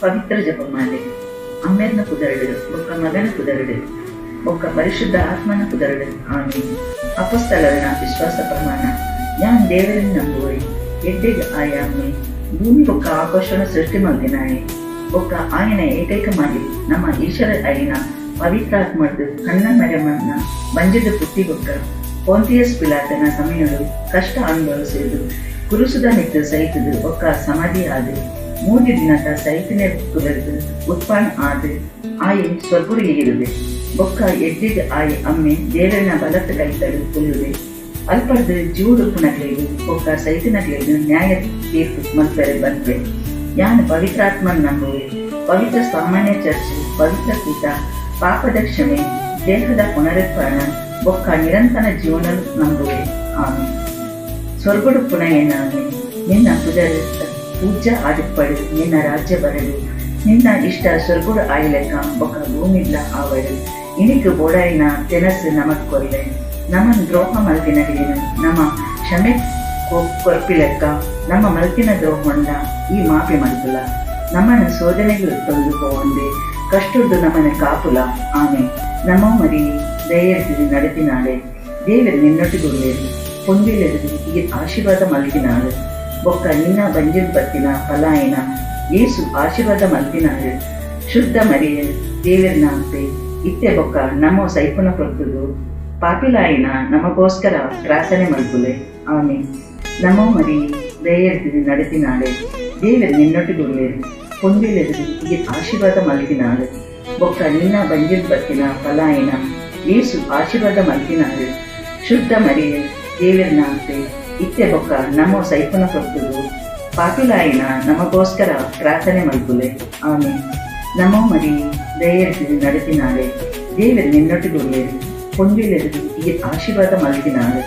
ಪವಿತ್ರ ಜಪಮಾಲೆ. ಅಮ್ಮೆರ್ನ ಕುದರಡು ಬೊಕ್ಕ ಮಗನ ಕುದರಡು ಬೊಕ್ಕ ಪರಿಶುದ್ಧ ಆತ್ಮನ ಕುದರಡು. ಆಮೀನ್. ಅಪೊಸ್ತಲರ ವಿಶ್ವಾಸ ಪ್ರಮಾಣ. ഞാൻ ദേവരിൽ നമ്പുവേ എഡ്ഡിഗ് ആയ അമ്മേ ಭೂಮಿ ಬೊಕ್ಕ ಆಕಾಶನ ಸೃಷ್ಟಿ ಮಲ್ದಿನಾಯೆ ಬೊಕ್ಕ ಆಯನ ಏಕೈಕಮಾಗಿ ನಮ್ಮ ಈಶ್ವರ ಅಯ್ಯನ ಪವಿತ್ರಾತ್ಮದ್ದು ಕಣ್ಣ ಮರೆಮನ್ನ ಬಂಜಿದ ಪುಟ್ಟಿ ಬೊಕ್ಕ ಪೋಂತಿಯಸ್ ಪಿಲಾತನ ಸಮಯಗಳು ಕಷ್ಟ ಅನುಭವಿಸಿದ್ದು ಕುರುಸುದ ನಿತ್ತು ಸಹಿತದು ಬೊಕ್ಕ ಸಮಾಧಿ ಆದು 3 ದಿನದ ಸಹಿತನೆ ಕುಲರ್ದು ಉತ್ಪನ್ನ ಆದು ಆಯೆ ಸ್ವರ್ಗುಡಿಗೆ ಇರುದೆ ಬೊಕ್ಕ ಎಡ್ಡಿಗ್ ಆಯೆ ಅಮ್ಮೆ ದೇವರಿನ ಬಲತ್ತ ಕೈತಡು ಕುಲ್ಲುದೆ ಅಲ್ಪದ ಜೂಡು ಪುನಗಲಿಗೂ ಬೊಕ್ಕ ಸೈತನಗಳಿಗೂ ನ್ಯಾಯ ತೀರ್ಪು ಮಲ್ಪರೆ ಬಂದ್ರೆ. ಯಾನು ಪವಿತ್ರಾತ್ಮನ್ ನಂಬುವೆ. ಪವಿತ್ರ ಸಾಮಾನ್ಯ ಚರ್ಚೆ, ಪವಿತ್ರ ಕೂಟ, ಪಾಪದ ಕ್ಷಮೆ, ದೇಹದ ಪುನರುತ್ಥಾನ ಬೊಕ್ಕ ನಿರಂತರ ಜೀವನ ನಂಬುವೆ. ಆಮೇಲೆ ಸ್ವರ್ಗುಡು ಪುನಃ ಏನಾಮೆ ನಿನ್ನ ಪುದರುತ್ತ ಪೂಜ್ಯ ಆದಿಪ್ಪಡು ನಿನ್ನ ರಾಜ್ಯ ಬರಲು ನಿನ್ನ ಇಷ್ಟ ಸ್ವರ್ಗುಡು ಆಯ್ಲೆಕ್ಕ ಬೊಕ್ಕ ಭೂಮಿಲ್ಲ ಆವಡು ಇನಿಕು ಬೋಡಾಯಿನ ತೆನಸು ನಮಕ್ ಕೊಲ್ಲೆ ನಮ್ಮನ್ನು ದ್ರೋಹ ಮಲ್ತಿನಗೇನು ನಮ್ಮ ಕ್ಷಮೆ ಕೊರ್ಪಿಲೆಕ್ಕ ನಮ್ಮ ಮಲ್ತಿನ ದ್ರೋಹಂಡ ಈ ಮಾಪಿ ಮಲ್ಪುಲ ನಮ್ಮನ್ನು ಶೋಧನೆಗಳು ತೊಂದು ಹೋವಂದೆ ಕಷ್ಟುದ್ದು ನಮ್ಮನ್ನು ಕಾಪುಲ. ಆಮೆ ನಮ್ಮ ಮರಿ ದಯೆರ್ತಿದು ನಡೆತಿನಾಳೆ ದೇವರು ನಿನ್ನೊಟ್ಟಿಗುಳ್ಳೇರು ಹೊಂದಿಲೆದು ಈ ಆಶೀರ್ವಾದ ಮಲ್ತಿನಾಳು ಬೊಕ್ಕ ನಿನ್ನ ಬಂಜಿಲ್ ಬತ್ತಿನ ಫಲಾಯಿನ ಏಸು ಆಶೀರ್ವಾದ ಮಲ್ತಿನಾಳು. ಶುದ್ಧ ಮರಿಯ ದೇವರಿನ ಅಂತೆ ಇತ್ತೆ ಬೊಕ್ಕ ನಮ್ಮ ಸೈಪುನ ಕೊರ್ತುದು ಪಾಪಿಲಾಯಿನ ನಮಗೋಸ್ಕರ ಪ್ರಾರ್ಥನೆ ಮಲ್ಪುಲೆ. ಆಮೇಲೆ ನಮೋ ಮರಿ ದಯೆರ್ತಿದು ನಡೆತಿನಾಳೆ ದೇವರು ನಿನ್ನೊಟ್ಟಿಗುಳ್ಳೇರು ಹೊಂದಿಲೆದು ಈ ಆಶೀರ್ವಾದ ಮಲ್ತಿನಾಳು ಬೊಕ್ಕ ನಿನ್ನ ಬಂಜಿಲ್ ಬತ್ತಿನ ಫಲಾಯಿನ ಏಸು ಆಶೀರ್ವಾದ ಮಲ್ತಿನಾಳು. ಶುದ್ಧ ಮರಿಯ ದೇವರಿನ ಅಂತೆ ಇತ್ತೆ ಬೊಕ್ಕ ನಮ್ಮ ಸೈಪುನ ಕೊರ್ತುದು ಪಾಪಿಲಾಯಿನ ನಮಗೋಸ್ಕರ ಪ್ರಾರ್ಥನೆ ಮಲ್ಪುಲೆ. ಆಮೇಲೆ ನಮೋ ಮರಿ ದಯೆರ್ತಿದು ನಡೆತಿನಾಳೆ ದೇವರು ನಿನ್ನೊಟ್ಟಿಗುಳ್ಳೇರು ಹೊಂದಿಲೆದು ಈ ಆಶೀರ್ವಾದ ಮಲ್ತಿನಾಳು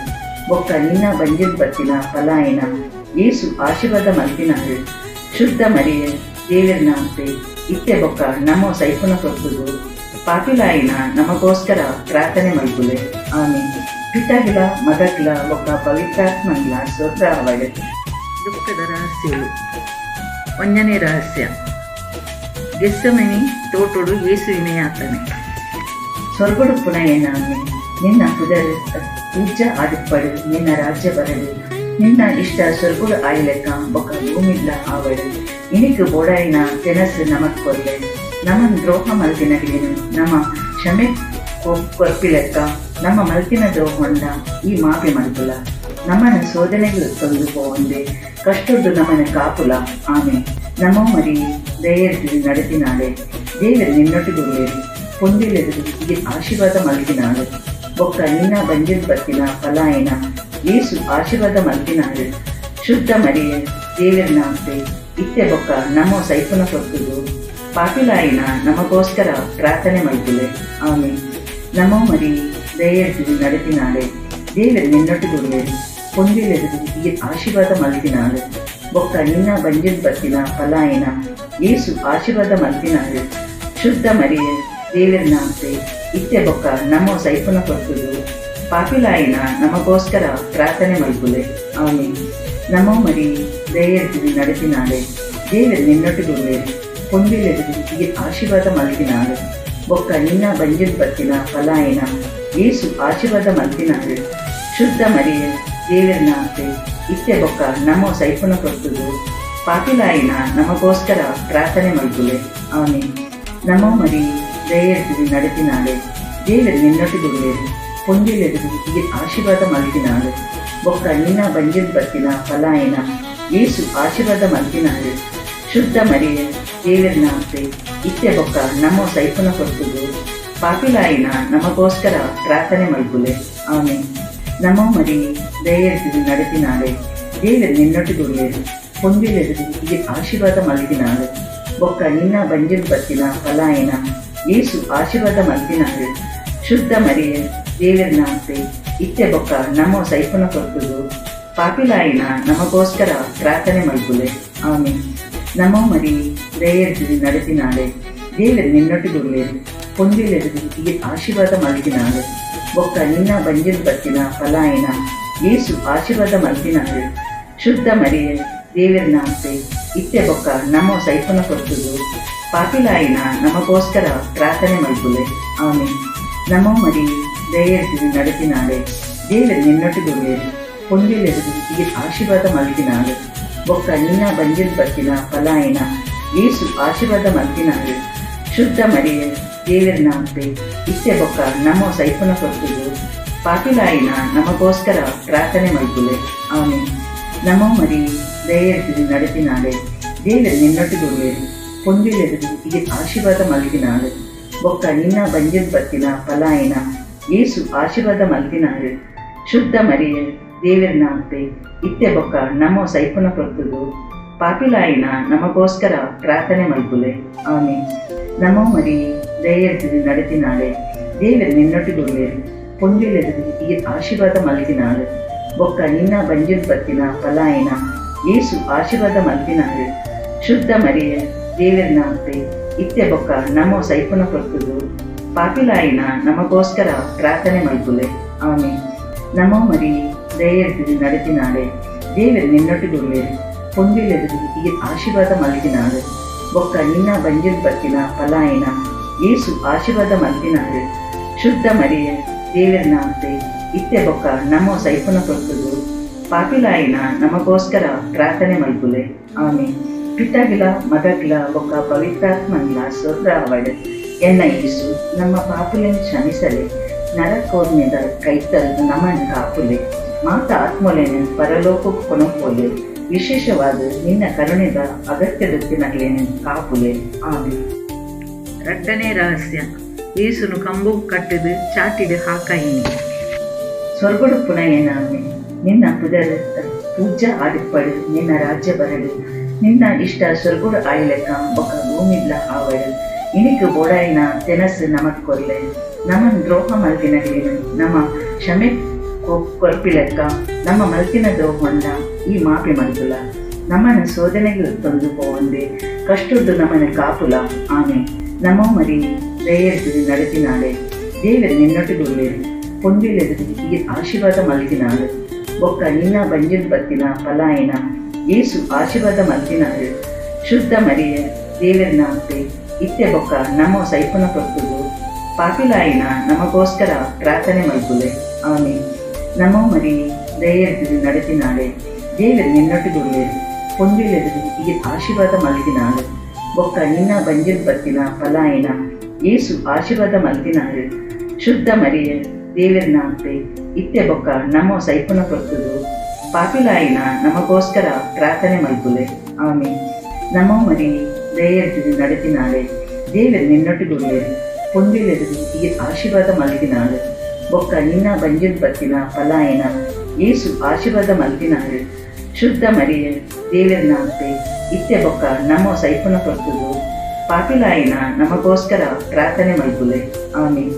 ಬೊಕ್ಕ ನಿನ್ನ ಬಂಜಿಲ್ ಬತ್ತಿನ ಫಲಾಯಿನ ಏಸು ಆಶೀರ್ವಾದ ಮಲ್ತಿನಾಳು. ಶುದ್ಧ ಮರಿಯ ದೇವರಿನ ಅಂತೆ ಇತ್ತೆ ಬೊಕ್ಕ ನಮ್ಮ ಸೈಪುನ ಕೊರ್ತುದು ಪಾಪಿಲಾಯಿನ ನಮಗೋಸ್ಕರ ಪ್ರಾರ್ಥನೆ ಮಲ್ಪುಲೆ. ಆಮೇಲೆ ಪಿತಗಿಲ ಮಗಕ್ಲ ಬೊಕ್ಕ ಪವಿತ್ರಾತ್ಮನ್ಲ ಸ್ವರ್ಗ ಅವಡೆ. ದುಃಖದ ರಹಸ್ಯಗಳು. 1ನೇ ರಹಸ್ಯ ಗೆಸ್ಸಮನಿ ತೋಟೊಡು ಯೇಸುವಿನ ಯಾತನೆ. ಸ್ವರ್ಗುಡು ಪುನಃ ಏನಾಮೆ ನಿನ್ನ ಪುದರುತ್ತ ಪೂಜ್ಯ ಆದಿಪ್ಪಡು ನಿನ್ನ ರಾಜ್ಯ ಬರಲು ನಿನ್ನ ಇಷ್ಟ ಸ್ವರ್ಗುಡು ಆಯ್ಲೆಕ್ಕ ಬೊಕ್ಕ ಭೂಮಿಲ್ಲ ಆವಡು ಇನಿಕು ಬೋಡಾಯಿನ ತೆನಸು ನಮಕ್ ಕೊಲ್ಲೆ ನಮ್ಮನ್ನು ದ್ರೋಹ ಮಲ್ತಿನಗೇನು ನಮ್ಮ ಕ್ಷಮೆ ಕೊರ್ಪಿಲೆಕ್ಕ ನಮ್ಮ ಮಲ್ತಿನ ದ್ರೋಹಂಡ ಈ ಮಾಪಿ ಮಲ್ಪುಲ ನಮ್ಮನ್ನು ಶೋಧನೆಗಳು ತೊಂದು ಹೋವಂದೆ ಕಷ್ಟುದ್ದು ನಮ್ಮನ್ನು ಕಾಪುಲ. ಆಮೆ ನಮೋ ಮರಿ ದಯೆರ್ತಿದು ನಡೆತಿನಾಳೆ ದೇವರು ನಿನ್ನೊಟ್ಟಿಗುಳ್ಳೇರು ಹೊಂದಿಲೆದು ಈ ಆಶೀರ್ವಾದ ಮಲ್ತಿನಾಳು ಬೊಕ್ಕ ನಿನ್ನ ಬಂಜಿಲ್ ಬತ್ತಿನ ಫಲಾಯಿನ ಏಸು ಆಶೀರ್ವಾದ ಮಲ್ತಿನಾಳು. ಶುದ್ಧ ಮರಿಯ ದೇವರಿನ ಅಂತೆ ಇತ್ತೆ ಬೊಕ್ಕ ನಮ್ಮ ಸೈಪುನ ಕೊರ್ತುದು ಪಾಪಿಲಾಯಿನ ನಮಗೋಸ್ಕರ ಪ್ರಾರ್ಥನೆ ಮಲ್ಪುಲೆ. ಆಮೇಲೆ ನಮೋ ಮರಿ ದಯೆರ್ತಿದು ನಡೆತಿನಾಳೆ ದೇವರು ನಿನ್ನೊಟ್ಟಿಗುಳ್ಳೇರು ಹೊಂದಿಲೆದು ಈ ಆಶೀರ್ವಾದ ಮಲ್ತಿನಾಳು ಬೊಕ್ಕ ನಿನ್ನ ಬಂಜಿಲ್ ಬತ್ತಿನ ಫಲಾಯಿನ ಏಸು ಆಶೀರ್ವಾದ ಮಲ್ತಿನಾಳು. ಶುದ್ಧ ಮರಿಯ ದೇವರಿನ ಅಂತೆ ಇತ್ತೆ ಬೊಕ್ಕ ನಮ್ಮ ಸೈಪುನ ಕೊರ್ತುದು ಪಾಪಿಲಾಯಿನ ನಮಗೋಸ್ಕರ ಪ್ರಾರ್ಥನೆ ಮಲ್ಪುಲೆ. ಆಮೇಲೆ ನಮೋ ಮರಿ ದಯೆರ್ತಿದು ನಡೆತಿನಾಳೆ ದೇವರು ನಿನ್ನೊಟ್ಟಿಗುಳ್ಳೇರು ಹೊಂದಿಲೆದು ಈ ಆಶೀರ್ವಾದ ಮಲ್ತಿನಾಳು ಬೊಕ್ಕ ನಿನ್ನ ಬಂಜಿಲ್ ಬತ್ತಿನ ಫಲಾಯಿನ ಏಸು ಆಶೀರ್ವಾದ ಮಲ್ತಿನಾಳು. ಶುದ್ಧ ಮರಿಯ ದೇವರಿನ ಅಂತೆ ಇತ್ತೆ ಬೊಕ್ಕ ನಮ್ಮ ಸೈಪುನ ಕೊರ್ತುದು ಪಾಪಿಲಾಯಿನ ನಮಗೋಸ್ಕರ ಪ್ರಾರ್ಥನೆ ಮಲ್ಪುಲೆ. ಆಮೇಲೆ ನಮೋ ಮರಿ ದಯೆರ್ತಿದು ನಡೆತಿನಾಳೆ ದೇವರು ನಿನ್ನೊಟ್ಟಿಗುಳ್ಳೇರು ಹೊಂದಿಲೆದು ಈ ಆಶೀರ್ವಾದ ಮಲ್ತಿನಾಳು ಬೊಕ್ಕ ನಿನ್ನ ಬಂಜಿಲ್ ಬತ್ತಿನ ಫಲಾಯಿನ ಏಸು ಆಶೀರ್ವಾದ ಮಲ್ತಿನಾಳು. ಶುದ್ಧ ಮರಿಯ ದೇವರಿನ ಅಂತೆ ಇತ್ತೆ ಬೊಕ್ಕ ನಮ್ಮ ಸೈಪುನ ಕೊರ್ತುದು ಪಾಪಿಲಾಯಿನ ನಮಗೋಸ್ಕರ ಪ್ರಾರ್ಥನೆ ಮಲ್ಪುಲೆ. ಆಮೇಲೆ ನಮೋ ಮರಿ ದಯೆರ್ತಿದು ನಡೆತಿನಾಳೆ ದೇವರು ನಿನ್ನೊಟ್ಟಿಗುಳ್ಳೇರು ಹೊಂದಿಲೆದು ಈ ಆಶೀರ್ವಾದ ಮಲ್ತಿನಾಳು ಬೊಕ್ಕ ನಿನ್ನ ಬಂಜಿಲ್ ಬತ್ತಿನ ಫಲಾಯಿನ ಏಸು ಆಶೀರ್ವಾದ ಮಲ್ತಿನಾಳು. ಶುದ್ಧ ಮರಿಯ ದೇವರಿನ ಅಂತೆ ಇತ್ತೆ ಬೊಕ್ಕ ನಮ್ಮ ಸೈಪುನ ಕೊರ್ತುದು ಪಾಪಿಲಾಯಿನ ನಮಗೋಸ್ಕರ ಪ್ರಾರ್ಥನೆ ಮಲ್ಪುಲೆ. ಆಮೇಲೆ ನಮೋ ಮರಿ ದಯೆರ್ತಿದು ನಡೆತಿನಾಳೆ ದೇವರು ನಿನ್ನೊಟ್ಟಿಗುಳ್ಳೇರು ಹೊಂದಿಲೆದು ಈ ಆಶೀರ್ವಾದ ಮಲ್ತಿನಾಳು ಬೊಕ್ಕ ನಿನ್ನ ಬಂಜಿಲ್ ಬತ್ತಿನ ಫಲಾಯಿನ ಏಸು ಆಶೀರ್ವಾದ ಮಲ್ತಿನಾಳು. ಶುದ್ಧ ಮರಿಯ ದೇವರಿನ ಅಂತೆ ಇತ್ತೆ ಬೊಕ್ಕ ನಮ ಸೈಪುನ ಕೊರ್ತುದು ಪಾಪಿಲಾಯಿನ ನಮಗೋಸ್ಕರ ಪ್ರಾರ್ಥನೆ ಮಲ್ಪುಲೆ. ಆಮೀನ್. ನಮೋ ಮರಿ ದಯೆರ್ದು ನಡೆತಿನಾಳೆ ದೇವರು ನಿನ್ನೊಟ್ಟಿಗುಳ್ಳೇರು ಪೊಂದಿಲೆದು ಈ ಆಶೀರ್ವಾದ ಮಲ್ಕಿನಾಳು ಬೊಕ್ಕ ನಿನ್ನ ಬಂಜಿಲ್ ಬತ್ತಿನ ಫಲಾಯಿನ ಏಸು ಆಶೀರ್ವಾದ ಮಲ್ಕಿನಾಳು. ಶುದ್ಧ ಮರಿಯ ದೇವರಿನ ಅಂತೆ ಇತ್ತೆ ಬೊಕ್ಕ ನಮೋ ಸೈಪುನ ಕೊರ್ತುದು ಪಾಪಿಲಾಯಿನ ನಮಗೋಸ್ಕರ ಪ್ರಾರ್ಥನೆ ಮಲ್ಪುಲೆ. ಆಮೀನ್. ನಮೋ ಮರಿ ದಯೆರ್ದು ನಡೆತಿನಾಳೆ ದೇವರು ನಿನ್ನೊಟ್ಟಿಗುಳ್ಳೇರು ಪೊಂದಿಲೆದು ಈ ಆಶೀರ್ವಾದ ಮಲ್ಕಿನಾಳು ಬೊಕ್ಕ ನಿನ್ನ ಬಂಜಿಲ್ ಬತ್ತಿನ ಫಲಾಯಿನ ಏಸು ಆಶೀರ್ವಾದ ಮಲ್ಕಿನಾಳು. ಶುದ್ಧ ಮರಿಯ ದೇವರಿನ ಅಂತೆ ಇತ್ತೆ ಬೊಕ್ಕ ನಮೋ ಸೈಪುನ ಕೊರ್ತುದು ಪಾಪಿಲಾಯಿನ ನಮಗೋಸ್ಕರ ಪ್ರಾರ್ಥನೆ ಮಲ್ಪುಲೆ. ಆಮೀನ್. ನಮೋ ಮರಿ ದಯೆರ್ದು ನಡೆತಿನಾಳೆ ದೇವರು ನಿನ್ನೊಟ್ಟಿಗುಳ್ಳೇರು ಪೊಂದಿಲೆದು ಈ ಆಶೀರ್ವಾದ ಮಲ್ಕಿನಾಳು ಬೊಕ್ಕ ನಿನ್ನ ಬಂಜಿಲ್ ಬತ್ತಿನ ಫಲಾಯಿನ ಏಸು ಆಶೀರ್ವಾದ ಮಲ್ಕಿನಾಳು. ಶುದ್ಧ ಮರಿಯ ದೇವರಿನ ಅಂತೆ ಇತ್ತೆ ಬೊಕ್ಕ ನಮೋ ಸೈಪುನ ಕೊರ್ತುದು ಪಾಪಿಲಾಯಿನ ನಮಗೋಸ್ಕರ ಪ್ರಾರ್ಥನೆ ಮಲ್ಪುಲೆ. ಆಮೀನ್. ನಮೋ ಮರಿ ದಯೆರ್ದು ನಡೆತಿನಾಳೆ ದೇವರು ನಿನ್ನೊಟ್ಟಿಗುಳ್ಳೇರು ಪೊಂದಿಲೆದು ಈ ಆಶೀರ್ವಾದ ಮಲ್ಕಿನಾಳು ಬೊಕ್ಕ ನಿನ್ನ ಬಂಜಿಲ್ ಬತ್ತಿನ ಫಲಾಯಿನ ಏಸು ಆಶೀರ್ವಾದ ಮಲ್ಕಿನಾಳು. ಶುದ್ಧ ಮರಿಯ ದೇವರಿನ ಅಂತೆ ಇತ್ತೆ ಬೊಕ್ಕ ನಮೋ ಸೈಪುನ ಕೊರ್ತುದು ಪಾಪಿಲಾಯಿನ ನಮಗೋಸ್ಕರ ಪ್ರಾರ್ಥನೆ ಮಲ್ಪುಲೆ. ಆಮೀನ್. ಪಿತಾಗಿಲ ಮಗಗಿಲ ಬೊಕ್ಕ ಪವಿತ್ರಾತ್ಮನಿಲ ಸ್ವರ್ಗ ಅವಡೆ ಎನ್ನ ಈಸು ನಮ್ಮ ಪಾಪುಲೆನ್ ಕ್ಷಮಿಸಲೆ ನರಕೋರ್ನಿದ ಕೈತಲ್ ನಮನ್ ಕಾಪುಲೆ ಮಾತ ಆತ್ಮಲೆನ ಪರಲೋಕ ಕೊನಪೋಲೆ ವಿಶೇಷವಾದ ನಿನ್ನ ಕರುಣೆದ ಅಗತ್ಯದ ದಿನಗಳೇನೆ ಕಾಪುಲೆ. ಆಮೀನ್. ರಟ್ಟನೇ ರಹಸ್ಯ ಏಸುನು ಕಂಬು ಕಟ್ಟದು ಚಾಟಿಡು ಹಾಕಾಯಿನಿ ಸ್ವರ್ಗಡು ಪುನಯನಾಮೆ ನಿನ್ನ ಪುದರ ಪೂಜಾ ಆಡಿಪಡು ನಿನ್ನ ರಾಜ್ಯ ಬರಡು ನಿನ್ನ ಇಷ್ಟ ಸ್ವರ್ಗುಡು ಆಯ್ಲೆಕ್ಕ ಬೊಕ್ಕ ಭೂಮಿಡ್ಲ ಆವಡು ಇನಿಕು ಬೋಡಾಯಿನ ತೆನಸು ನಮಕ್ ಕೊರ್ಲೆ ನಮನ್ ದ್ರೋಹ ಮಲ್ಕಿನಗಳೇನು ನಮ್ಮ ಕ್ಷಮೆ ಕೊರ್ಪಿಲೆಕ್ಕ ನಮ್ಮ ಮಲ್ಕಿನ ದ್ರೋಹಂಡ ಈ ಮಾಪಿ ಮಲ್ಪುಲ ನಮ್ಮನ ಶೋಧನೆಗಳು ತಂದು ಪೋವಂದೆ ಕಷ್ಟುದ್ದು ನಮ್ಮನ ಕಾಪುಲ. ಆಮೀನ್. ನಮೋ ಮರಿ ದಯೆರ್ದು ನಡೆತಿನಾಳೆ ದೇವರು ನಿನ್ನೊಟ್ಟಿಗುಳ್ಳೇರು ಪೊಂದಿಲೆದು ಈ ಆಶೀರ್ವಾದ ಮಲ್ಕಿನಾಳು ಬೊಕ್ಕ ನಿನ್ನ ಬಂಜಿಲ್ ಬತ್ತಿನ ಫಲಾಯಿನ ಏಸು ಆಶೀರ್ವಾದ ಮಲ್ಕಿನಾಳು. ಶುದ್ಧ ಮರಿಯ ದೇವರಿನ ಅಂತೆ ಇತ್ತೆ ಬೊಕ್ಕ ನಮೋ ಸೈಪುನ ಕೊರ್ತುದು ಪಾಪಿಲಾಯಿನ ನಮಗೋಸ್ಕರ ಪ್ರಾರ್ಥನೆ ಮಲ್ಪುಲೆ. ಆಮೀನ್. ನಮೋ ಮರಿ ದಯೆರ್ದು ನಡೆತಿನಾಳೆ ದೇವರು ನಿನ್ನೊಟ್ಟಿಗುಳ್ಳೇರು ಪೊಂದಿಲೆದು ಈ ಆಶೀರ್ವಾದ ಮಲ್ಕಿನಾಳು ಬೊಕ್ಕ ನಿನ್ನ ಬಂಜಿಲ್ ಬತ್ತಿನ ಫಲಾಯಿನ ಏಸು ಆಶೀರ್ವಾದ ಮಲ್ಕಿನಾಳು. ಶುದ್ಧ ಮರಿಯ ದೇವರಿನ ಅಂತೆ ಇತ್ತೆ ಬೊಕ್ಕ ನಮೋ ಸೈಪುನ ಕೊರ್ತುದು ಪಾಪಿಲಾಯಿನ ನಮಗೋಸ್ಕರ ಪ್ರಾರ್ಥನೆ ಮಲ್ಪುಲೆ. ಆಮೀನ್. ನಮೋ ಮರಿ ದಯೆರ್ದು ನಡೆತಿನಾಳೆ ದೇವರು ನಿನ್ನೊಟ್ಟಿಗುಳ್ಳೇರು ಪೊಂದಿಲೆದು ಈ ಆಶೀರ್ವಾದ ಮಲ್ಕಿನಾಳು ಬೊಕ್ಕ ನಿನ್ನ ಬಂಜಿಲ್ ಬತ್ತಿನ ಫಲಾಯಿನ ಏಸು ಆಶೀರ್ವಾದ ಮಲ್ಕಿನಾಳು. ಶುದ್ಧ ಮರಿಯ ದೇವರಿನ ಅಂತೆ ಇತ್ತೆ ಬೊಕ್ಕ ನಮೋ ಸೈಪುನ ಕೊರ್ತುದು ಪಾಪಿಲಾಯಿನ ನಮಗೋಸ್ಕರ ಪ್ರಾರ್ಥನೆ ಮಲ್ಪುಲೆ. ಆಮೀನ್.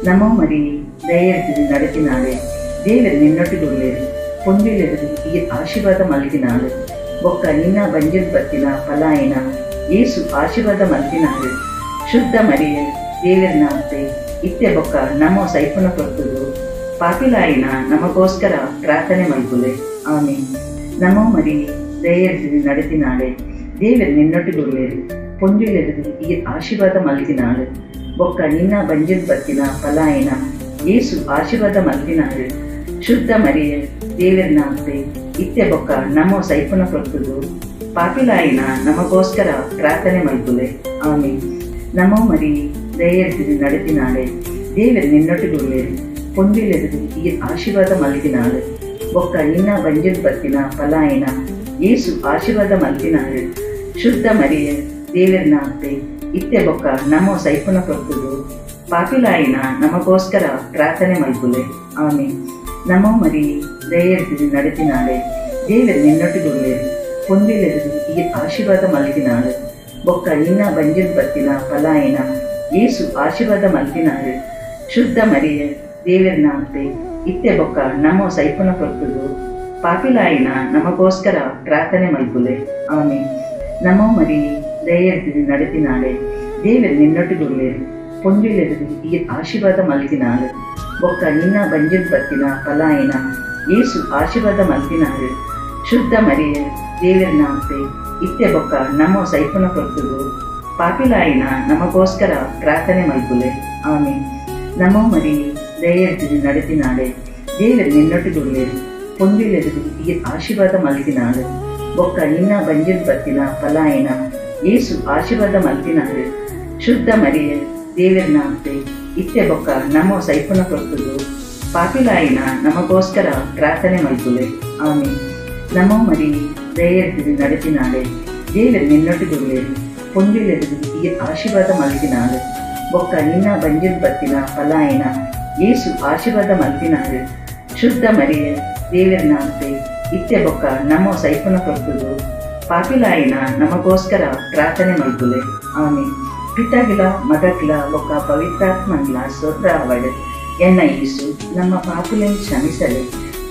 ನಮೋ ಮರಿ ದಯೆರ್ದು ನಡೆತಿನಾಳೆ ದೇವರು ನಿನ್ನೊಟ್ಟಿಗುಳ್ಳೇರು ಪೊಂದಿಲೆದು ಈ ಆಶೀರ್ವಾದ ಮಲ್ಕಿನಾಳು ಬೊಕ್ಕ ನಿನ್ನ ಬಂಜಿಲ್ ಬತ್ತಿನ ಫಲಾಯಿನ ಏಸು ಆಶೀರ್ವಾದ ಮಲ್ಕಿನಾಳು. ಶುದ್ಧ ಮರಿಯ ದೇವರಿನ ಅಂತೆ ಇತ್ತೆ ಬೊಕ್ಕ ನಮೋ ಸೈಪುನ ಕೊರ್ತುದು ಪಾಪಿಲಾಯಿನ ನಮಗೋಸ್ಕರ ಪ್ರಾರ್ಥನೆ ಮಲ್ಪುಲೆ. ಆಮೀನ್. ನಮೋ ಮರಿ ದಯೆರ್ದು ನಡೆತಿನಾಳೆ ದೇವರು ನಿನ್ನೊಟ್ಟಿಗುಳ್ಳೇರು ಪೊಂದಿಲೆದು ಈ ಆಶೀರ್ವಾದ ಮಲ್ಕಿನಾಳು ಬೊಕ್ಕ ನಿನ್ನ ಬಂಜಿಲ್ ಬತ್ತಿನ ಫಲಾಯಿನ ಏಸು ಆಶೀರ್ವಾದ ಮಲ್ಕಿನಾಳು. ಶುದ್ಧ ಮರಿಯ ದೇವರಿನ ಅಂತೆ ಇತ್ತೆ ಬೊಕ್ಕ ನಮೋ ಸೈಪುನ ಕೊರ್ತುದು ಪಾಪಿಲಾಯಿನ ನಮಗೋಸ್ಕರ ಪ್ರಾರ್ಥನೆ ಮಲ್ಪುಲೆ. ಆಮೀನ್. ನಮೋ ಮರಿ ದಯೆರ್ದು ನಡೆತಿನಾಳೆ ದೇವರು ನಿನ್ನೊಟ್ಟಿಗುಳ್ಳೇರು ಪೊಂದಿಲೆದು ಈ ಆಶೀರ್ವಾದ ಮಲ್ಕಿನಾಳು ಬೊಕ್ಕ ನಿನ್ನ ಬಂಜಿಲ್ ಬತ್ತಿನ ಫಲಾಯಿನ ಏಸು ಆಶೀರ್ವಾದ ಮಲ್ಕಿನಾಳು. ಶುದ್ಧ ಮರಿಯ ದೇವರಿನ ಅಂತೆ ಇತ್ತೆ ಬೊಕ್ಕ ನಮೋ ಸೈಪುನ ಕೊರ್ತುದು ಪಾಪಿಲಾಯಿನ ನಮಗೋಸ್ಕರ ಪ್ರಾರ್ಥನೆ ಮಲ್ಪುಲೆ. ಆಮೀನ್. ನಮೋ ಮರಿ ದಯೆರ್ದು ನಡೆತಿನಾಳೆ ದೇವರು ನಿನ್ನೊಟ್ಟಿಗುಳ್ಳೇರು ಪೊಂದಿಲೆದು ಈ ಆಶೀರ್ವಾದ ಮಲ್ಕಿನಾಳು ಬೊಕ್ಕ ನಿನ್ನ ಬಂಜಿಲ್ ಬತ್ತಿನ ಫಲಾಯಿನ ಏಸು ಆಶೀರ್ವಾದ ಮಲ್ಕಿನಾಳು. ಶುದ್ಧ ಮರಿಯ ದೇವರಿನ ಅಂತೆ ಇತ್ತೆ ಬೊಕ್ಕ ನಮೋ ಸೈಪುನ ಕೊರ್ತುದು ಪಾಪಿಲಾಯಿನ ನಮಗೋಸ್ಕರ ಪ್ರಾರ್ಥನೆ ಮಲ್ಪುಲೆ. ಆಮೀನ್. ನಮೋ ಮರಿ ದಯೆರ್ದು ನಡೆತಿನಾಳೆ ದೇವರು ನಿನ್ನೊಟ್ಟಿಗುಳ್ಳೇರು ಪೊಂದಿಲೆದು ಈ ಆಶೀರ್ವಾದ ಮಲ್ಕಿನಾಳು ಬೊಕ್ಕ ನಿನ್ನ ಬಂಜಿಲ್ ಬತ್ತಿನ ಫಲಾಯಿನ ಏಸು ಆಶೀರ್ವಾದ ಮಲ್ಕಿನಾಳು. ಶುದ್ಧ ಮರಿಯ ದೇವರಿನ ಅಂತೆ ಇತ್ತೆ ಬೊಕ್ಕ ನಮ ಸೈಪುನ ಕೊರ್ತುದು ಪಾಪಿಲಾಯಿನ ನಮಗೋಸ್ಕರ ಪ್ರಾರ್ಥನೆ ಮಲ್ಪುಲೆ. ಆಮೀನ್. ನಮೋ ಮರಿ ದಯೆರ್ದು ನಡೆತಿನಾಳೆ, ದೇವರು ನಿನ್ನೊಟ್ಟಿಗುಳ್ಳೆರು ಪೊಂದಿಲೆದು ಈ ಆಶೀರ್ವಾದ ಮಲ್ತಿನಾಳು. ಬೊಕ್ಕ ನಿನ್ನ ಬಂಜಿನ ಪತ್ತಿನ ಪಲಾಯನ ಏಸು ಆಶೀರ್ವಾದ ಮಲ್ತಿನಾಳು. ಶುದ್ಧ ಮರಿಯ ದೇವರನಾಂತೆ ಇತ್ತೆ ಬೊಕ್ಕ ನಮೋ ಸೈಪುನ ಕೊರ್ತುದು ಪಾಪಿಲಾಯಿನ ನಮಗೋಸ್ಕರ ಪ್ರಾರ್ಥನೆ ಮಲ್ಪುಲೆ. ಆಮೀನ್. ನಮೋ ಮರಿ ದಯೆರ್ದು ನಡೆತಿನಾಳೆ, ದೇವರು ನಿನ್ನೊಟ್ಟಿಗುಳ್ಳೆರು ಪೊಂದಿಲೆದು ಈ ಆಶೀರ್ವಾದ ಮಲ್ತಿನಾಳು. ಬೊಕ್ಕ ನಿನ್ನ ಬಂಜಿನ ಪತ್ತಿನ ಪಲಾಯನ ಏಸು ಆಶೀರ್ವಾದ ಮಲ್ತಿನಾಳು. ಶುದ್ಧ ಮರಿಯ ದೇವರನಾಂತೆ ಇತ್ತೆ ಬೊಕ್ಕ ನಮೋ ಸೈಪುನ ಕೊರ್ತುದು ಪಾಪಿಲಾಯಿನ ನಮಗೋಸ್ಕರ ಪ್ರಾರ್ಥನೆ ಮಲ್ಪುಲೆ. ಆಮೀನ್. ಪಿತಾಗಿಲ ಮಗಕ್ಲ ಬೊಕ್ಕ ಪವಿತ್ರಾತ್ಮನ್ಲ ಸ್ತೋತ್ರ ಅವಡು. ಎನ್ನ ಈಸು ನಮ್ಮ ಪಾಪುಲೆನ್ ಕ್ಷಮಿಸಲೆ,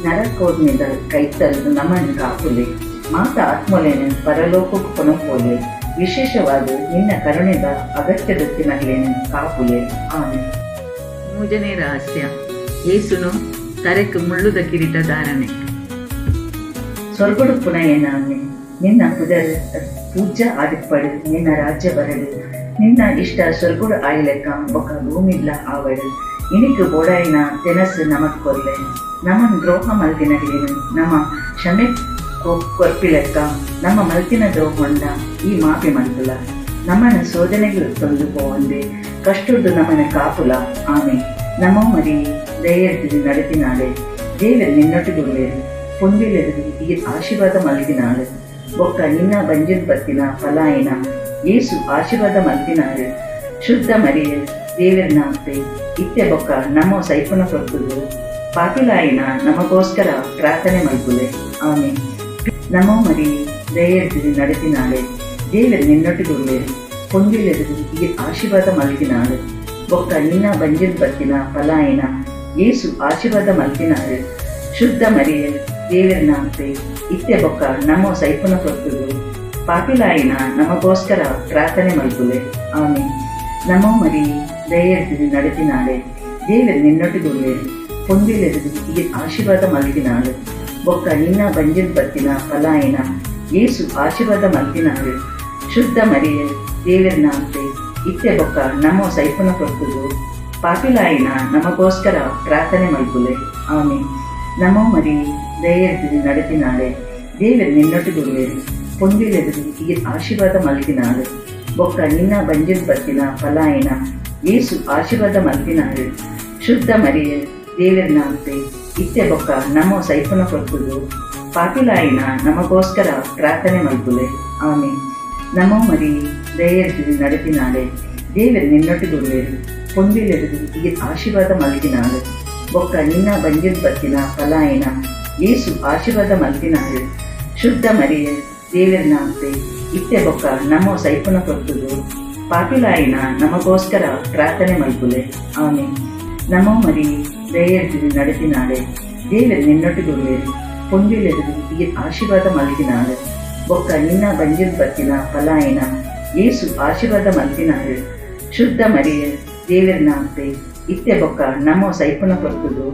ನರಕೋಡ್ನಿಂದ ಕೈತಲ್ಲು ನಮ್ಮನ್ನು ಕಾಪುಲೆ, ಮಾತ ಆತ್ಮಲೇನು ಪರಲೋಕಕ್ಕೆ ಕೊನಪೋಲೆ, ವಿಶೇಷವಾದ ನಿನ್ನ ಕರುಣೆದ ಅಗತ್ಯದೊತ್ತಿನಲ್ಲೇನು ಕಾಪುಲೆ. ಆಮೀನ್. 3ನೇ ರಹಸ್ಯ, ಯೇಸುನು ತರೆಕ್ ಮುಳ್ಳುದ ಕಿರೀಟ ಧಾರಣೆ. ಸ್ವರ್ಗಡು ಪುನಯನಾಮೆ ನಿನ್ನ ಪುದರ್ ಪೂಜಾ ಆದಿಪ್ಪಡು, ನಿನ್ನ ರಾಜ್ಯ ಬರಡು, ನಿನ್ನ ಇಷ್ಟ ಸ್ವರ್ಗುಡು ಆಯ್ಲೆಕ್ಕ ಬೊಕ್ಕ ಭೂಮಿಲ್ಲ ಆವಡು. ಇನಿಕು ಬೋಡಾಯಿನ ತೆನಸು ನಮಕ್ ಕೊರ್ಲೆ, ನಮನ್ ದ್ರೋಹ ಮಲ್ತಿನಗೇನು ನಮ್ಮ ಕ್ಷಮೆ ಕೊರ್ಪಿಲೆಕ್ಕ, ನಮ್ಮ ಮಲ್ತಿನ ದ್ರೋಹೊಂಡ ಈ ಮಾಪಿ ಮಲ್ತುಲ, ನಮ್ಮನ ಶೋಧನೆಗೆ ತೊಂದು ಪೋವಂದೆ ಕಷ್ಟುಡು ನಮ್ಮನ ಕಾಪುಲ. ಆಮೆ. ನಮೋ ಮರಿ ದಯೆರ್ದು ನಡೆತಿನಾಳೆ, ದೇವರು ನಿನ್ನೊಟ್ಟಿಗುಳ್ಳೆರು ಪೊಂದಿಲೆದು ಈ ಆಶೀರ್ವಾದ ಮಲ್ತಿನಾಳು. ಬೊಕ್ಕ ನಿನ್ನ ಬಂಜಿನ ಪತ್ತಿನ ಪಲಾಯನ ಏಸು ಆಶೀರ್ವಾದ ಮಲ್ತಿನಾಳು. ಶುದ್ಧ ಮರಿಯ ದೇವರನಾಂತೆ ಇತ್ತೆ ಬೊಕ್ಕ ನಮೋ ಸೈಪುನ ಕೊರ್ತುದು ಪಾಪಿಲಾಯಿನ ನಮಗೋಸ್ಕರ ಪ್ರಾರ್ಥನೆ ಮಲ್ಪುಲೆ. ಆಮೀನ್. ನಮೋ ಮರಿ ದಯೆರ್ದು ನಡೆತಿನಾಳೆ, ದೇವರು ನಿನ್ನೊಟ್ಟಿಗುಳ್ಳೆರು ಪೊಂದಿಲೆದು ಈ ಆಶೀರ್ವಾದ ಮಲ್ತಿನಾಳು. ಬೊಕ್ಕ ನಿನ್ನ ಬಂಜಿನ ಪತ್ತಿನ ಪಲಾಯನ ಏಸು ಆಶೀರ್ವಾದ ಮಲ್ತಿನಾಳು. ಶುದ್ಧ ಮರಿಯ ದೇವರನಾಂತೆ ಇತ್ತೆ ಬೊಕ್ಕ ನಮೋ ಸೈಪುನ ಕೊರ್ತುದು ಪಾಪಿಲಾಯಿನ ನಮಗೋಸ್ಕರ ಪ್ರಾರ್ಥನೆ ಮಲ್ಪುಲೆ. ಆಮೀನ್. ನಮೋ ಮರಿ ದಯೆರ್ದು ನಡೆತಿನಾಳೆ, ದೇವರು ನಿನ್ನೊಟ್ಟಿಗುಳ್ಳೆರು ಪೊಂದಿಲೆದು ಈ ಆಶೀರ್ವಾದ ಮಲ್ತಿನಾಳು. ಬೊಕ್ಕ ನಿನ್ನ ಬಂಜಿನ ಪತ್ತಿನ ಪಲಾಯನ ಏಸು ಆಶೀರ್ವಾದ ಮಲ್ತಿನಾಳು. ಶುದ್ಧ ಮರಿಯ ದೇವರನಾಂತೆ ಇತ್ತೆ ಬೊಕ್ಕ ನಮೋ ಸೈಪುನ ಕೊರ್ತುದು ಪಾಪಿಲಾಯಿನ ನಮಗೋಸ್ಕರ ಪ್ರಾರ್ಥನೆ ಮಲ್ಪುಲೆ. ಆಮೀನ್. ನಮೋ ಮರಿ ದಯೆರ್ದು ನಡೆತಿನಾಳೆ, ದೇವರು ನಿನ್ನೊಟ್ಟಿಗುಳ್ಳೆರು ಪೊಂದಿಲೆದು ಈ ಆಶೀರ್ವಾದ ಮಲ್ತಿನಾಳು. ಬೊಕ್ಕ ನಿನ್ನ ಬಂಜಿನ ಪತ್ತಿನ ಪಲಾಯನ ಏಸು ಆಶೀರ್ವಾದ ಮಲ್ತಿನಾಳು. ಶುದ್ಧ ಮರಿಯ ದೇವರನಾಂತೆ ಇತ್ತೆ ಬೊಕ್ಕ ನಮೋ ಸೈಪುನ ಕೊರ್ತುದು ಪಾಪಿಲಾಯಿನ ನಮಗೋಸ್ಕರ ಪ್ರಾರ್ಥನೆ ಮಲ್ಪುಲೆ. ಆಮೀನ್. ನಮೋ ಮರಿ ದಯೆರ್ದು ನಡೆತಿನಾಳೆ, ದೇವರು ನಿನ್ನೊಟ್ಟಿಗುಳ್ಳೆರು ಪೊಂದಿಲೆದು ಈ ಆಶೀರ್ವಾದ ಮಲ್ತಿನಾಳು. ಬೊಕ್ಕ ನಿನ್ನ ಬಂಜಿನ ಪತ್ತಿನ ಪಲಾಯನ ಏಸು ಆಶೀರ್ವಾದ ಮಲ್ತಿನಾಳು. ಶುದ್ಧ ಮರಿಯ ದೇವರನಾಂತೆ ಇತ್ತೆ ಬೊಕ್ಕ ನಮೋ ಸೈಪುನ ಕೊರ್ತುದು ಪಾಪಿಲಾಯಿನ ನಮಗೋಸ್ಕರ ಪ್ರಾರ್ಥನೆ ಮಲ್ಪುಲೆ. ಆಮೀನ್. ನಮೋ ಮರಿ ದಯೆರ್ದು ನಡೆತಿನಾಳೆ, ದೇವರು ನಿನ್ನೊಟ್ಟಿಗುಳ್ಳೆರು ಪೊಂದಿಲೆದು ಈ ಆಶೀರ್ವಾದ ಮಲ್ತಿನಾಳು. ಬೊಕ್ಕ ನಿನ್ನ ಬಂಜಿನ ಪತ್ತಿನ ಪಲಾಯನ ಏಸು ಆಶೀರ್ವಾದ ಮಲ್ತಿನಾಳು. ಶುದ್ಧ ಮರಿಯ ದೇವರನಾಂತೆ ಇತ್ತೆ ಬೊಕ್ಕ ನಮೋ ಸೈಪುನ ಕೊರ್ತುದು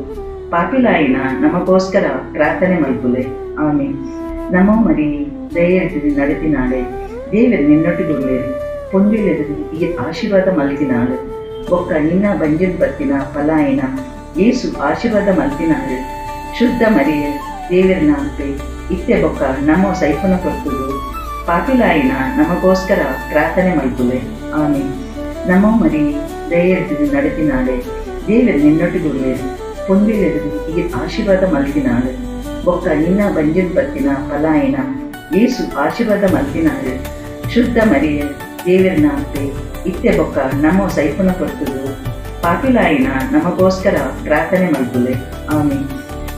ಪಾಪಿಲಾಯಿನ ನಮಗೋಸ್ಕರ ಪ್ರಾರ್ಥನೆ ಮಲ್ಪುಲೆ. ಆಮೀನ್. ನಮೋ ಮರಿ ದಯೆರ್ದು ನಡೆತಿನಾಳೆ, ದೇವರು ನಿನ್ನೊಟ್ಟಿಗುಳ್ಳೆರು ಪೊಂದಿಲೆದು ಈ ಆಶೀರ್ವಾದ ಮಲ್ತಿನಾಳು. ಬೊಕ್ಕ ನಿನ್ನ ಬಂಜಿನ ಪತ್ತಿನ ಪಲಾಯನ ಏಸು ಆಶೀರ್ವಾದ ಮಲ್ತಿನಾಳು. ಶುದ್ಧ ಮರಿಯ ದೇವರನಾಂತೆ ಇತ್ತೆ ಬೊಕ್ಕ ನಮೋ ಸೈಪುನ ಕೊರ್ತುದು ಪಾಪಿಲಾಯಿನ ನಮಗೋಸ್ಕರ ಪ್ರಾರ್ಥನೆ ಮಲ್ಪುಲೆ. ಆಮೀನ್. ನಮೋ ಮರಿ ದಯೆರ್ದು ನಡೆತಿನಾಳೆ, ದೇವರು ನಿನ್ನೊಟ್ಟಿಗುಳ್ಳೆರು ಪೊಂದಿಲೆದು ಈ ಆಶೀರ್ವಾದ ಮಲ್ತಿನಾಳು. ಬೊಕ್ಕ ನಿನ್ನ ಬಂಜಿನ ಪತ್ತಿನ ಪಲಾಯನ ಏಸು ಆಶೀರ್ವಾದ ಮಲ್ತಿನಾಳು. ಶುದ್ಧ ಮರಿಯ ದೇವರನಾಂತೆ ಇತ್ತೆ ಬೊಕ್ಕ ನಮೋ ಸೈಪುನ ಕೊರ್ತುದು ಪಾಪಿಲಾಯಿನ ನಮಗೋಸ್ಕರ ಪ್ರಾರ್ಥನೆ ಮಲ್ಪುಲೆ. ಆಮೀನ್.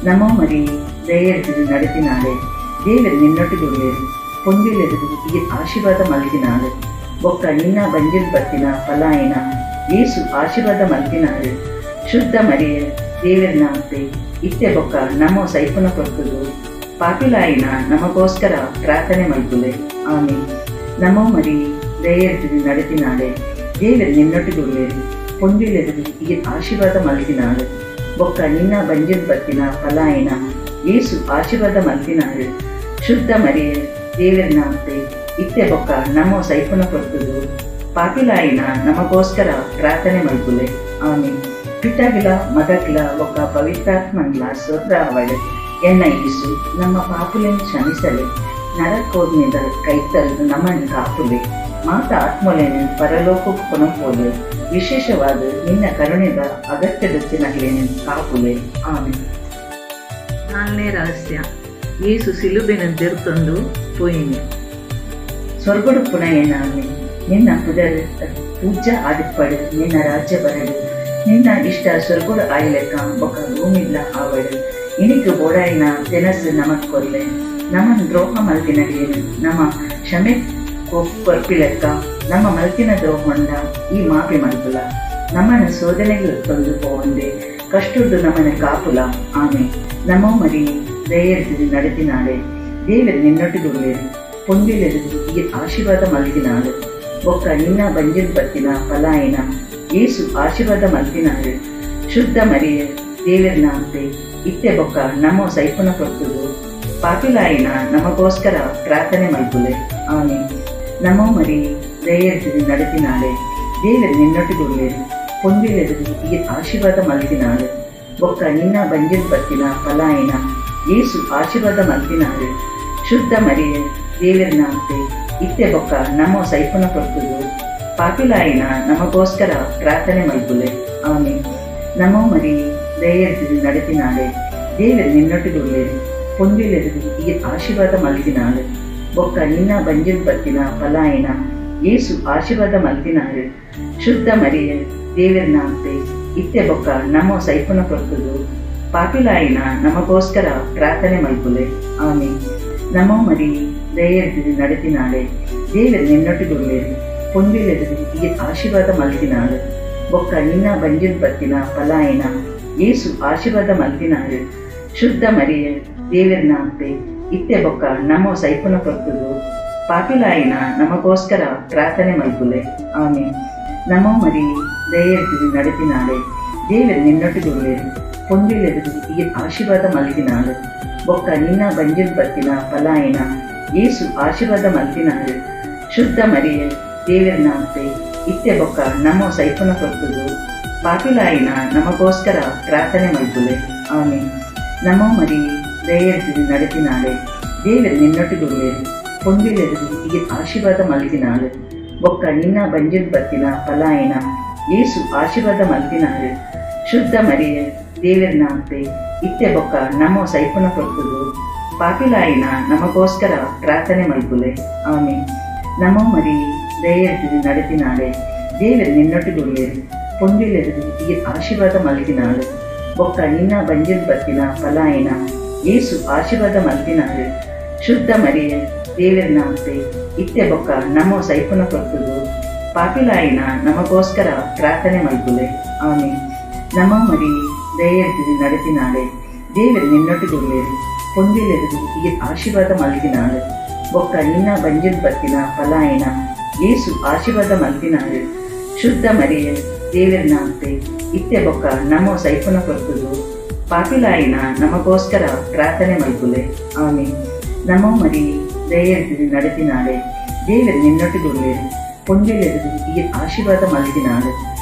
ನಮೋ ಮರಿ ದಯೆರ್ದು ನಡೆತಿನಾಳೆ, ದೇವರು ನಿನ್ನೊಟ್ಟಿಗುಳ್ಳೆರು ಪೊಂದಿಲೆದು ಈ ಆಶೀರ್ವಾದ ಮಲ್ತಿನಾಳು. ಬೊಕ್ಕ ನಿನ್ನ ಬಂಜಿನ ಪತ್ತಿನ ಪಲಾಯನ ಏಸು ಆಶೀರ್ವಾದ ಮಲ್ತಿನಾಳು. ಶುದ್ಧ ಮರಿಯ ದೇವರನಾಂತೆ ಇತ್ತೆ ಬೊಕ್ಕ ನಮೋ ಸೈಪುನ ಕೊರ್ತುದು ಪಾಪಿಲಾಯಿನ ನಮಗೋಸ್ಕರ ಪ್ರಾರ್ಥನೆ ಮಲ್ಪುಲೆ. ಆಮೀನ್. ನಮೋ ಮರಿ ದಯೆರ್ದು ನಡೆತಿನಾಳೆ, ದೇವರು ನಿನ್ನೊಟ್ಟಿಗುಳ್ಳೆರು ಪೊಂದಿಲೆದು ಈ ಆಶೀರ್ವಾದ ಮಲ್ತಿನಾಳು. ಬೊಕ್ಕ ನಿನ್ನ ಬಂಜಿನ ಪತ್ತಿನ ಪಲಾಯನ ಏಸು ಆಶೀರ್ವಾದ ಮಲ್ತಿನಾಳು. ಶುದ್ಧ ಮರಿಯ ದೇವರನಾಂತೆ ಇತ್ತೆ ಬೊಕ್ಕ ನಮ್ಮೋ ಸೈಪುನ ಕೊರ್ತುದು ಪಾಪಿಲಾಯಿನ ನಮಗೋಸ್ಕರ ಪ್ರಾರ್ಥನೆ ಮಲ್ಪುಲೆ. ಆಮೀನ್. ಪಿತಾಗಿಲ ಮದಗಿಲ ಒಕ್ಕ ಪವಿತ್ರಾತ್ಮಂಗ್ಲ ಸ್ತೋತ್ರ ಅವಳೆ. ಎನ್ನ ಈಸು ನಮ್ಮ ಪಾಪುಲೆನ್ ಕ್ಷಮಿಸಲೆ, ನರಕೋದ್ನಿಂದ ಕೈತಲ್ ನಮ್ಮನ್ನು ಕಾಪುಲೆ, ಮಾತ ಆತ್ಮಲೇನು ಪರಲೋಕಕ್ಕೆ ಕೊನಪೋಲೆ, ವಿಶೇಷವಾದ ನಿನ್ನ ಕರುಣೆದ ಅಗತ್ಯದೊತ್ತಿನಗಲೇನು ಕಾಪುಲೆ. ಆಮೀನ್. 4ನೇ ರಹಸ್ಯ, ಯೇಸು ಸಿಲುಬೆನ ತೆರ್ತೊಂದು ಪೋಯಿನಿ. ಸ್ವರ್ಗಡು ಪುನಯನಾಮಿ ನಿನ್ನ ಪುದರ್ ಪೂಜಾ ಆದಿಪ್ಪಡು, ನಿನ್ನ ರಾಜ್ಯ ಬರಡು, ನಿನ್ನ ಇಷ್ಟ ಸ್ವರ್ಗಡು ಆಯ್ಲೆಕ್ಕ ಬೊಕ್ಕ ಭೂಮಿಲ್ಲ ಆವಡು. ಇನಿಕು ಬೋಡಾಯಿನ ತೆನಸು ನಮಕ್ ಕೊರ್ಲೆ, ನಮ್ಮನ್ ದ್ರೋಹ ಮಲ್ತಿನಗೇನು ನಮ್ಮ ಕ್ಷಮೆ ಕೊರ್ಪಿಲೆಕ್ಕ, ನಮ್ಮ ಮಲ್ತಿನ ದ್ರೋಹೊಂಡ ಈ ಮಾಪಿ ಮಲ್ಪುಲ, ನಮ್ಮನ್ನು ಶೋಧನೆಗಳು ತಂದು ಪೋಂದೆ ಕಷ್ಟುಡು ನಮ್ಮನ್ನು ಕಾಪುಲ. ಆಮೆ ನಮೋ ಮರಿ ದಯೆರ್ದು ನಡೆತಿನಾಳೆ, ದೇವರು ನಿನ್ನೊಟ್ಟಿಗುಳ್ಳೇರು ಪೊಂದಿಲೆದು ಈ ಆಶೀರ್ವಾದ ಮಲ್ತಿನಾಳು, ಒಕ್ಕ ನಿನ್ನ ಬಂಜಿಲ್ ಬತ್ತಿನ ಫಲಾಯಿನ ಯೇಸು ಆಶೀರ್ವಾದ ಮಲ್ತಿನಾಳು. ಶುದ್ಧ ಮರಿಯ ದೇವರಿನ ಅಂತೆ ಇತ್ತೆ ಬೊಕ್ಕ ನಮ್ಮೋ ಸೈಪುನ ಕೊರ್ತುದು ಪಾಪಿಲಾಯಿನ ನಮಗೋಸ್ಕರ ಪ್ರಾರ್ಥನೆ ಮಲ್ಪುಲೆ. ಆಮೆ ನಮೋ ಮರಿ ದಯೆರ್ದು ನಡೆತಿನಾಳೆ, ದೇವರು ನಿನ್ನೊಟ್ಟಿಗುಳ್ಳೇರು ಪೊಂದಿಲೆದು ಈ ಆಶೀರ್ವಾದ ಮಲ್ತಿನಾಳು, ಒಕ್ಕ ನಿನ್ನ ಬಂಜಿಲ್ ಬತ್ತಿನ ಫಲಾಯಿನ ಯೇಸು ಆಶೀರ್ವಾದ ಮಲ್ತಿನಾಳು. ಶುದ್ಧ ಮರಿಯ ದೇವರಿನ ಅಂತೆ ಇತ್ತೆ ಬೊಕ್ಕ ನಮ್ಮೋ ಸೈಪುನ ಕೊರ್ತುದು ಪಾಪಿಲಾಯಿನ ನಮಗೋಸ್ಕರ ಪ್ರಾರ್ಥನೆ ಮಲ್ಪುಲೆ. ಆಮೆ ನಮೋ ಮರಿ ದಯೆರ್ದು ನಡೆತಿನಾಳೆ, ದೇವರು ನಿನ್ನೊಟ್ಟಿಗುಳ್ಳೇರು ಪೊಂದಿಲೆದು ಈ ಆಶೀರ್ವಾದ ಮಲ್ತಿನಾಳು, ಒಕ್ಕ ನಿನ್ನ ಬಂಜಿಲ್ ಬತ್ತಿನ ಫಲಾಯಿನ ಯೇಸು ಆಶೀರ್ವಾದ ಮಲ್ತಿನಾಳು. ಶುದ್ಧ ಮರಿಯ ದೇವರಿನ ಅಂತೆ ಇತ್ತೆ ಬೊಕ್ಕ ನಮ್ಮೋ ಸೈಪುನ ಕೊರ್ತುದು ಪಾಪಿಲಾಯಿನ ನಮಗೋಸ್ಕರ ಪ್ರಾರ್ಥನೆ ಮಲ್ಪುಲೆ. ಆಮೆ ನಮೋ ಮರಿ ದಯೆರ್ದು ನಡೆತಿನಾಳೆ, ದೇವರು ನಿನ್ನೊಟ್ಟಿಗುಳ್ಳೇರು ಪೊಂದಿಲೆದು ಈ ಆಶೀರ್ವಾದ ಮಲ್ತಿನಾಳು, ಒಕ್ಕ ನಿನ್ನ ಬಂಜಿಲ್ ಬತ್ತಿನ ಫಲಾಯಿನ ಯೇಸು ಆಶೀರ್ವಾದ ಮಲ್ತಿನಾಳು. ಶುದ್ಧ ಮರಿಯ ದೇವರಿನ ಅಂತೆ ಇತ್ತೆ ಬೊಕ್ಕ ನಮ್ಮೋ ಸೈಪುನ ಕೊರ್ತುದು ಪಾಪಿಲಾಯಿನ ನಮಗೋಸ್ಕರ ಪ್ರಾರ್ಥನೆ ಮಲ್ಪುಲೆ. ಆಮೆ ನಮೋ ಮರಿ ದಯೆರ್ದು ನಡೆತಿನಾಳೆ, ದೇವರು ನಿನ್ನೊಟ್ಟಿಗುಳ್ಳೇರು ಪೊಂದಿಲೆದು ಈ ಆಶೀರ್ವಾದ ಮಲ್ತಿನಾಳು, ಒಕ್ಕ ನಿನ್ನ ಬಂಜಿಲ್ ಬತ್ತಿನ ಫಲಾಯಿನ ಯೇಸು ಆಶೀರ್ವಾದ ಮಲ್ತಿನಾಳು. ಶುದ್ಧ ಮರಿಯ ದೇವರಿನ ಅಂತೆ ಇತ್ತೆ ಬೊಕ್ಕ ನಮ್ಮೋ ಸೈಪುನ ಕೊರ್ತುದು ಪಾಪಿಲಾಯಿನ ನಮಗೋಸ್ಕರ ಪ್ರಾರ್ಥನೆ ಮಲ್ಪುಲೆ. ಆಮೆ ನಮೋ ಮರಿ ದಯೆರ್ದು ನಡೆತಿನಾಳೆ, ದೇವರು ನಿನ್ನೊಟ್ಟಿಗುಳ್ಳೇರು ಪೊಂದಿಲೆದು ಈ ಆಶೀರ್ವಾದ ಮಲ್ತಿನಾಳು, ಒಕ್ಕ ನಿನ್ನ ಬಂಜಿಲ್ ಬತ್ತಿನ ಫಲಾಯಿನ ಯೇಸು ಆಶೀರ್ವಾದ ಮಲ್ತಿನಾಳು. ಶುದ್ಧ ಮರಿಯ ದೇವರಿನ ಅಂತೆ ಇತ್ತೆ ಬೊಕ್ಕ ನಮ್ಮೋ ಸೈಪುನ ಕೊರ್ತುದು ಪಾಪಿಲಾಯಿನ ನಮಗೋಸ್ಕರ ಪ್ರಾರ್ಥನೆ ಮಲ್ಪುಲೆ. ಆಮೆ ನಮೋ ಮರಿ ದಯೆರ್ದು ನಡೆತಿನಾಳೆ, ದೇವರು ನಿನ್ನೊಟ್ಟಿಗುಳ್ಳೇರು ಪೊಂದಿಲೆದು ಈ ಆಶೀರ್ವಾದ ಮಲ್ತಿನಾಳು, ಒಕ್ಕ ನಿನ್ನ ಬಂಜಿಲ್ ಬತ್ತಿನ ಫಲಾಯಿನ ಯೇಸು ಆಶೀರ್ವಾದ ಮಲ್ತಿನಾಳು. ಶುದ್ಧ ಮರಿಯ ದೇವರಿನ ಅಂತೆ ಇತ್ತೆ ಬೊಕ್ಕ ನಮ್ಮೋ ಸೈಪುನ ಕೊರ್ತುದು ಪಾಪಿಲಾಯಿನ ನಮಗೋಸ್ಕರ ಪ್ರಾರ್ಥನೆ ಮಲ್ಪುಲೆ. ಆಮೆ ನಮೋ ಮರಿ ದಯೆರ್ದು ನಡೆತಿನಾಳೆ, ದೇವರು ನಿನ್ನೊಟ್ಟಿಗುಳ್ಳೇರು ಪೊಂದಿಲೆದು ಈ ಆಶೀರ್ವಾದ ಮಲ್ತಿನಾಳು, ಒಕ್ಕ ನಿನ್ನ ಬಂಜಿಲ್ ಬತ್ತಿನ ಫಲಾಯಿನ ಯೇಸು ಆಶೀರ್ವಾದ ಮಲ್ತಿನಾಳು. ಶುದ್ಧ ಮರಿಯ ದೇವರಿನ ಅಂತೆ ಇತ್ತೆ ಬೊಕ್ಕ ನಮ್ಮೋ ಸೈಪುನ ಕೊರ್ತುದು ಪಾಪಿಲಾಯಿನ ನಮಗೋಸ್ಕರ ಪ್ರಾರ್ಥನೆ ಮಲ್ಪುಲೆ. ಆಮೆ ನಮೋ ಮರಿ ದಯೆರ್ದು ನಡೆತಿನಾಳೆ, ದೇವರು ನಿನ್ನೊಟ್ಟಿಗುಳ್ಳೇರು ಪೊಂದಿಲೆದು ಈ ಆಶೀರ್ವಾದ ಮಲ್ತಿನಾಳು,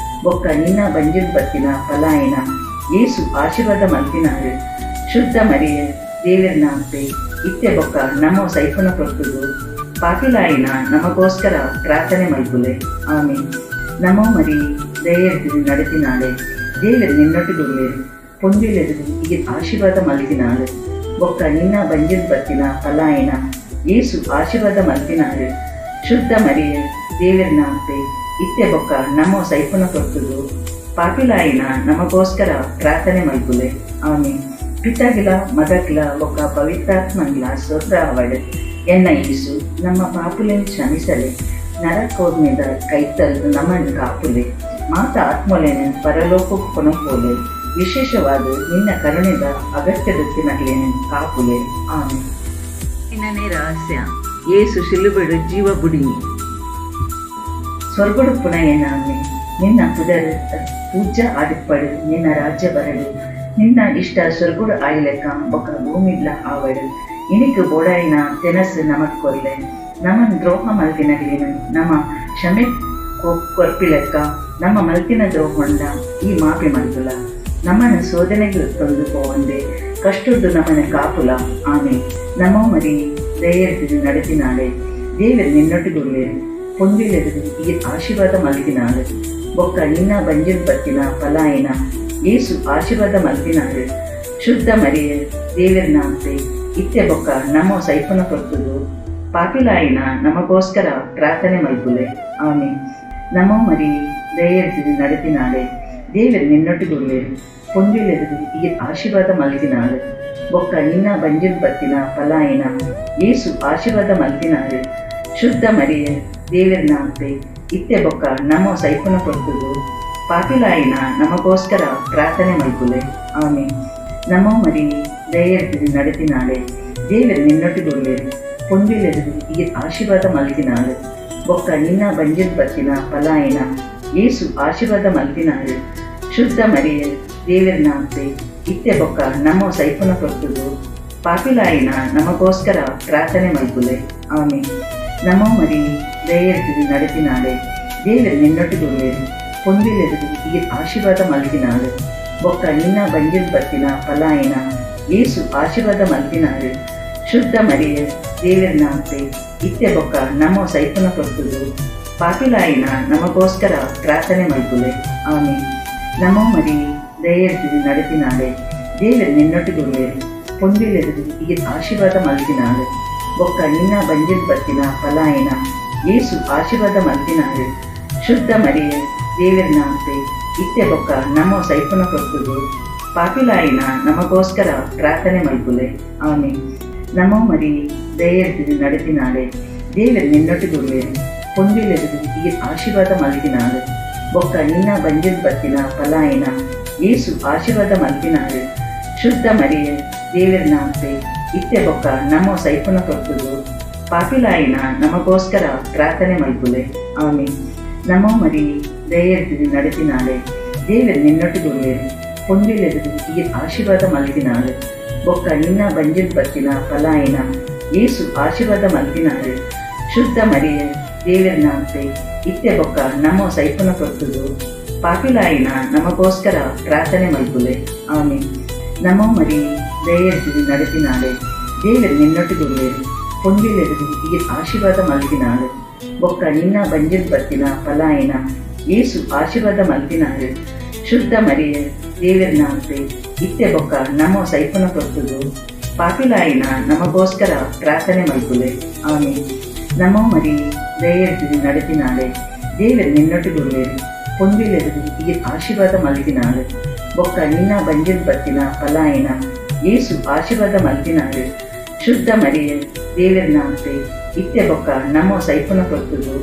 ಒಕ್ಕ ನಿನ್ನ ಬಂಜಿಲ್ ಬತ್ತಿನ ಫಲಾಯಿನ ಯೇಸು ಆಶೀರ್ವಾದ ಮಲ್ತಿನಾಳು. ಶುದ್ಧ ಮರಿಯ ದೇವರಿನ ಅಂತೆ ಇತ್ತೆ ಬೊಕ್ಕ ನಮ್ಮೋ ಸೈಪುನ ಕೊರ್ತುದು ಪಾಪಿಲಾಯಿನ ನಮಗೋಸ್ಕರ ಪ್ರಾರ್ಥನೆ ಮಲ್ಪುಲೆ. ಆಮೆ ನಮೋ ಮರಿ ದಯೆರ್ದು ನಡೆತಿನಾಳೆ, ದೇವರು ನಿನ್ನೊಟ್ಟಿಗುಳ್ಳೇರು ಪೊಂದಿಲೆದು ಈ ಆಶೀರ್ವಾದ ಮಲ್ತಿನಾಳು, ಒಕ್ಕ ನಿನ್ನ ಬಂಜಿಲ್ ಬತ್ತಿನ ಫಲಾಯಿನ ಯೇಸು ಆಶೀರ್ವಾದ ಮಲ್ತಿನಾಳು. ಶುದ್ಧ ಮರಿಯ ದೇವರಿನ ಅಂತೆ ಇತ್ತೆ ಬೊಕ್ಕ ನಮ್ಮೋ ಸೈಪುನ ಕೊರ್ತುದು ಪಾಪಿಲಾಯಿನ ನಮಗೋಸ್ಕರ ಪ್ರಾರ್ಥನೆ ಮಲ್ಪುಲೆ. ಆಮೆ ಪಿತಾಗಿಲ ಮದಗಿಲ ಒಕ್ಕ ಪವಿತ್ರಾತ್ಮಂಗ್ಲ ಸ್ತೋತ್ರ ಅವಳೆ. ಎನ್ನ ಈಸು ನಮ್ಮ ಪಾಪುಲೆನ್ ಕ್ಷಮಿಸಲೆ, ನರಕೋದ್ನಿಂದ ಕೈತಲ್ ನಮ್ಮನ್ನು ಕಾಪುಲೆ, ಮಾತ ಆತ್ಮಲೇನು ಪರಲೋಕಕ್ಕೆ ಕೊನಪೋಲೆ, ವಿಶೇಷವಾದ ನಿನ್ನ ಕರುಣೆದ ಅಗತ್ಯದೊತ್ತಿನಗಲೇನು ಕಾಪುಲೆ. ಆಮೆ 5ನೇ ರಹಸ್ಯ, ಯೇಸು ಶಿಲುಬೆಡು ಜೀವ ಬುಡಿನಿ. ಸ್ವರ್ಗಡು ಪುನಯನಾಮೆ ನಿನ್ನ ಪುದರ್ ಪೂಜಾ ಆದಿಪ್ಪಡು, ನಿನ್ನ ರಾಜ್ಯ ಬರಡು, ನಿನ್ನ ಇಷ್ಟ ಸ್ವರ್ಗಡು ಆಯ್ಲೆಕ್ಕ ಬೊಕ್ಕ ಭೂಮಿಲ್ಲ ಆವಡು. ಇನಿಕು ಬೋಡಾಯಿನ ತೆನಸು ನಮಕ್ ಕೊರ್ಲೆ, ನಮ್ಮನ್ನು ದ್ರೋಹ ಮಲ್ತಿನಗಲೇನು ನಮ್ಮ ಕ್ಷಮೆ ಕೊರ್ಪಿಲೆಕ್ಕ ನಮ್ಮ ಮಲ್ತಿನ ದ್ರೋಹೊಂಡ ಈ ಮಾಪಿ ಮಲ್ತುಲ ನಮ್ಮನ್ನು ಸೋದನೆಗಳು ತೊಂದು ಪೋವಂದೆ ಕಷ್ಟುದ್ದು ನಮ್ಮನೆ ಕಾಪುಲ ಆಮೆ ನಮೋ ಮರಿ ದಯೆರ್ದು ನಡೆತಿನಾಳೆ ದೇವರು ನಿನ್ನೊಟ್ಟಿಗುಳ್ಳೇರು ಪೊಂದಿಲೆದು ಈ ಆಶೀರ್ವಾದ ಮಲ್ತಿನಾಳು ಬೊಕ್ಕ ನಿನ್ನ ಬಂಜಿನ ಪತ್ತಿನ ಪಲಾಯನ ಏಸು ಆಶೀರ್ವಾದ ಮಲ್ತಿನಾಳು ಶುದ್ಧ ಮರಿಯ ದೇವರನ ಅಂತೆ ಇತ್ತೆ ಬೊಕ್ಕ ನಮೋ ಸೈಪನ ಕೊರ್ತುದು ಪಾಪಿಲಾಯಿನ ನಮಗೋಸ್ಕರ ಪ್ರಾರ್ಥನೆ ಮಲ್ಪುಲೆ ಆಮೆ ನಮೋ ಮರಿ ದಯೆರ್ದು ನಡೆತಿನಾಳೆ ದೇವರು ನಿನ್ನೊಟ್ಟಿಗುಳ್ಳೇರು ಪೊಂದಿಲೆದು ಈ ಆಶೀರ್ವಾದ ಮಲ್ತಿನಾಳು ಬೊಕ್ಕ ನಿನ್ನ ಬಂಜಿನ ಪತ್ತಿನ ಪಲಾಯನ ಏಸು ಆಶೀರ್ವಾದ ಮಲ್ತಿನಾಳು ಶುದ್ಧ ಮರಿಯ ದೇವರನ ಅಂತೆ ಇತ್ತೆ ಬೊಕ್ಕ ನಮೋ ಸೈಪನ ಕೊರ್ತುದು ಪಾಪಿಲಾಯಿನ ನಮಗೋಸ್ಕರ ಪ್ರಾರ್ಥನೆ ಮಲ್ಪುಲೆ ಆಮೆ ನಮೋ ಮರಿ ದಯೆರ್ದು ನಡೆತಿನಾಳೆ ದೇವರು ನಿನ್ನೊಟ್ಟಿಗುಳ್ಳೇರು ಪೊಂದಿಲೆದು ಈ ಆಶೀರ್ವಾದ ಮಲ್ತಿನಾಳು ಬೊಕ್ಕ ನಿನ್ನ ಬಂಜಿನ ಪತ್ತಿನ ಪಲಾಯನ ಏಸು ಆಶೀರ್ವಾದ ಮಲ್ತಿನಾಳು ಶುದ್ಧ ಮರಿಯ ದೇವರನ ಅಂತೆ ಇತ್ತೆ ಬೊಕ್ಕ ನಮೋ ಸೈಪನ ಕೊರ್ತುದು ಪಾಪಿಲಾಯಿನ ನಮಗೋಸ್ಕರ ಪ್ರಾರ್ಥನೆ ಮಲ್ಪುಲೆ ಆಮೆ ನಮೋ ಮರಿ ದಯೆರ್ದು ನಡೆತಿನಾಳೆ ದೇವರು ನಿನ್ನೊಟ್ಟಿಗುಳ್ಳೇರು ಪೊಂದಿಲೆದು ಈ ಆಶೀರ್ವಾದ ಮಲ್ತಿನಾಳು ಬೊಕ್ಕ ನಿನ್ನ ಬಂಜಿನ ಪತ್ತಿನ ಪಲಾಯನ ಏಸು ಆಶೀರ್ವಾದ ಮಲ್ತಿನಾಳು ಶುದ್ಧ ಮರಿಯ ದೇವರನ ಅಂತೆ ಇತ್ತೆ ಬೊಕ್ಕ ನಮೋ ಸೈಪನ ಕೊರ್ತುದು ಪಾಪಿಲಾಯಿನ ನಮಗೋಸ್ಕರ ಪ್ರಾರ್ಥನೆ ಮಲ್ಪುಲೆ ಆಮೆ ನಮೋ ಮರಿ ದಯೆರ್ದು ನಡೆತಿನಾಳೆ ದೇವರು ನಿನ್ನೊಟ್ಟಿಗುಳ್ಳೇರು ಪೊಂದಿಲೆದು ಈ ಆಶೀರ್ವಾದ ಮಲ್ತಿನಾಳು ಬೊಕ್ಕ ನಿನ್ನ ಬಂಜಿನ ಪತ್ತಿನ ಪಲಾಯನ ಏಸು ಆಶೀರ್ವಾದ ಮಲ್ತಿನಾಳು ಶುದ್ಧ ಮರಿಯ ದೇವರನ ಅಂತೆ ಇತ್ತೆ ಬೊಕ್ಕ ನಮೋ ಸೈಪನ ಕೊರ್ತುದು ಪಾಪಿಲಾಯಿನ ನಮಗೋಸ್ಕರ ಪ್ರಾರ್ಥನೆ ಮಲ್ಪುಲೆ ಆಮೆ ನಮೋ ಮರಿ ದಯೆರ್ದು ನಡೆತಿನಾಳೆ ದೇವರು ನಿನ್ನೊಟ್ಟಿಗುಳ್ಳೇರು ಪೊಂದಿಲೆದು ಈ ಆಶೀರ್ವಾದ ಮಲ್ತಿನಾಳು ಬೊಕ್ಕ ನಿನ್ನ ಬಂಜಿನ ಪತ್ತಿನ ಪಲಾಯನ ಏಸು ಆಶೀರ್ವಾದ ಮಲ್ತಿನಾಳು ಶುದ್ಧ ಮರಿಯ ದೇವರನ ಅಂತೆ ಇತ್ತೆ ಬೊಕ್ಕ ನಮೋ ಸೈಪನ ಕೊರ್ತುದು ಪಾಪಿಲಾಯಿನ ನಮಗೋಸ್ಕರ ಪ್ರಾರ್ಥನೆ ಮಲ್ಪುಲೆ ಆಮೆ ನಮೋ ಮರಿ ದಯೆರ್ದು ನಡೆತಿನಾಳೆ ದೇವರು ನಿನ್ನೊಟ್ಟಿಗುಳ್ಳೇರು ಪೊಂದಿಲೆದು ಈ ಆಶೀರ್ವಾದ ಮಲ್ತಿನಾಳು ಬೊಕ್ಕ ನಿನ್ನ ಬಂಜಿನ ಪತ್ತಿನ ಪಲಾಯನ ಏಸು ಆಶೀರ್ವಾದ ಮಲ್ತಿನಾಳು ಶುದ್ಧ ಮರಿಯ ದೇವರನ ಅಂತೆ ಇತ್ತೆ ಬೊಕ್ಕ ನಮೋ ಸೈಪನ ಕೊರ್ತುದು ಪಾಪಿಲಾಯಿನ ನಮಗೋಸ್ಕರ ಪ್ರಾರ್ಥನೆ ಮಲ್ಪುಲೆ ಆಮೆ ನಮೋ ಮರಿ ದಯೆರ್ದು ನಡೆತಿನಾಳೆ ದೇವರು ನಿನ್ನೊಟ್ಟಿಗುಳ್ಳೇರು ಪೊಂದಿಲೆದು ಈ ಆಶೀರ್ವಾದ ಮಲ್ತಿನಾಳು ಬೊಕ್ಕ ನಿನ್ನ ಬಂಜಿನ ಪತ್ತಿನ ಪಲಾಯನ ಏಸು ಆಶೀರ್ವಾದ ಮಲ್ತಿನಾಳು ಶುದ್ಧ ಮರಿಯ ದೇವರನ ಅಂತೆ ಇತ್ತೆ ಬೊಕ್ಕ ನಮೋ ಸೈಪನ ಕೊರ್ತುದು ಪಾಪಿಲಾಯಿನ ನಮಗೋಸ್ಕರ ಪ್ರಾರ್ಥನೆ ಮಲ್ಪುಲೆ ಆಮೆ ನಮೋ ಮರಿ ದಯೆರ್ದು ನಡೆತಿನಾಳೆ ದೇವರು ನಿನ್ನೊಟ್ಟಿಗುಳ್ಳೇರು ಪೊಂದಿಲೆದು ಈ ಆಶೀರ್ವಾದ ಮಲ್ತಿನಾಳು ಬೊಕ್ಕ ನಿನ್ನ ಬಂಜಿನ ಪತ್ತಿನ ಪಲಾಯನ ಏಸು ಆಶೀರ್ವಾದ ಮಲ್ತಿನಾಳು ಶುದ್ಧ ಮರಿಯ ದೇವರನ ಅಂತೆ ಇತ್ತೆ ಬೊಕ್ಕ ನಮೋ ಸೈಪನ ಕೊರ್ತುದು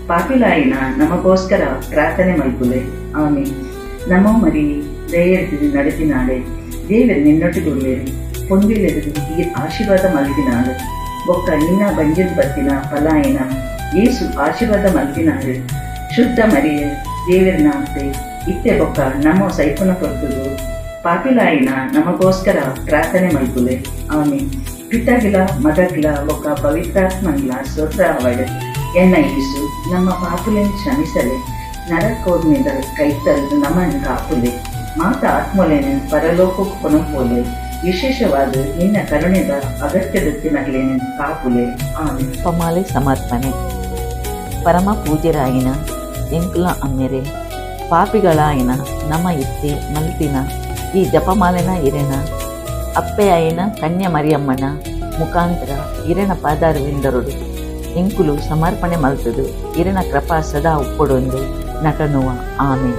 ಪಾಪಿಲಾಯಿನ ನಮಗೋಸ್ಕರ ಪ್ರಾರ್ಥನೆ ಮಲ್ಪುಲೆ ಆಮೆ ನಮೋ ಮರಿ ದಯೆರ್ದು ನಡೆತಿನಾಳೆ ದೇವರು ನಿನ್ನೊಟ್ಟಿಗುಳ್ಳೇರು ಪೊಂದಿಲೆದು ಈ ಆಶೀರ್ವಾದ ಮಲ್ತಿನಾಳು ಬೊಕ್ಕ ನಿನ್ನ ಬಂಜಿನ ಪತ್ತಿನ ಪಲಾಯನ ಏಸು ಆಶೀರ್ವಾದ ಮಲ್ತಿನಾಳು ಶುದ್ಧ ಮರಿಯ ದೇವರನ ಅಂತೆ ಇತ್ತೆ ಬೊಕ್ಕ ನಮೋ ಸೈಪನ ಕೊರ್ತುದು ಪಾಪಿಲಾಯಿನ ನಮಗೋಸ್ಕರ ಪ್ರಾರ್ಥನೆ ಮಲ್ಪುಲೆ ಆಮೆ ಪಿತಗಿಲ ಮಗಗಿಲ ಬೊಕ್ಕ ಪವಿತ್ರಾತ್ಮನ್ಲ ಸ್ತೋತ್ರ ಅವಡೆ ಎನ್ನ ಈಸು ನಮ್ಮ ಪಾಪುಲೆನ್ ಕ್ಷಮಿಸಲೆ ನರಕೋರ್ನಿಂದ ಕೈತಲ್ದು ನಮ್ಮನ್ನು ಕಾಪುಲೆ ಮಾತ ಆತ್ಮಲೇನ ಪರಲೋಕಕ್ಕೆ ಕೊನಪೋಲೆ ವಿಶೇಷವಾದ ನಿನ್ನ ಕರುಣೆದ ಅಗತ್ಯದತ್ತಿನಗಲೇನ ಕಾಪುಲೆ ಆಮೆ ಪಮಾಲೆ ಸಮರ್ಪಣೆ ಪರಮ ಪೂಜ್ಯರಾಯಿನ ಎಂಕುಲ ಅಮ್ಮೆರೆ ಪಾಪಿಗಳಾಯಿನ ನಮ ಇತ್ತೆ ಮಲ್ತಿನ ಈ ಜಪಮಾಲೆನ ಇರೆನ ಅಪ್ಪೆ ಆಯಿನ ಕನ್ಯಾ ಮರಿಯಮ್ಮನ ಮುಖಾಂತರ ಇರೆನ ಪಾದಾರವಿಂದರುಡು ಎಂಕುಲು ಸಮರ್ಪಣೆ ಮಲ್ತದು ಇರೆನ ಕೃಪಾ ಸದಾ ಉಪ್ಪೊಡೊಂದು ನಟನುವ ಆಮೆ.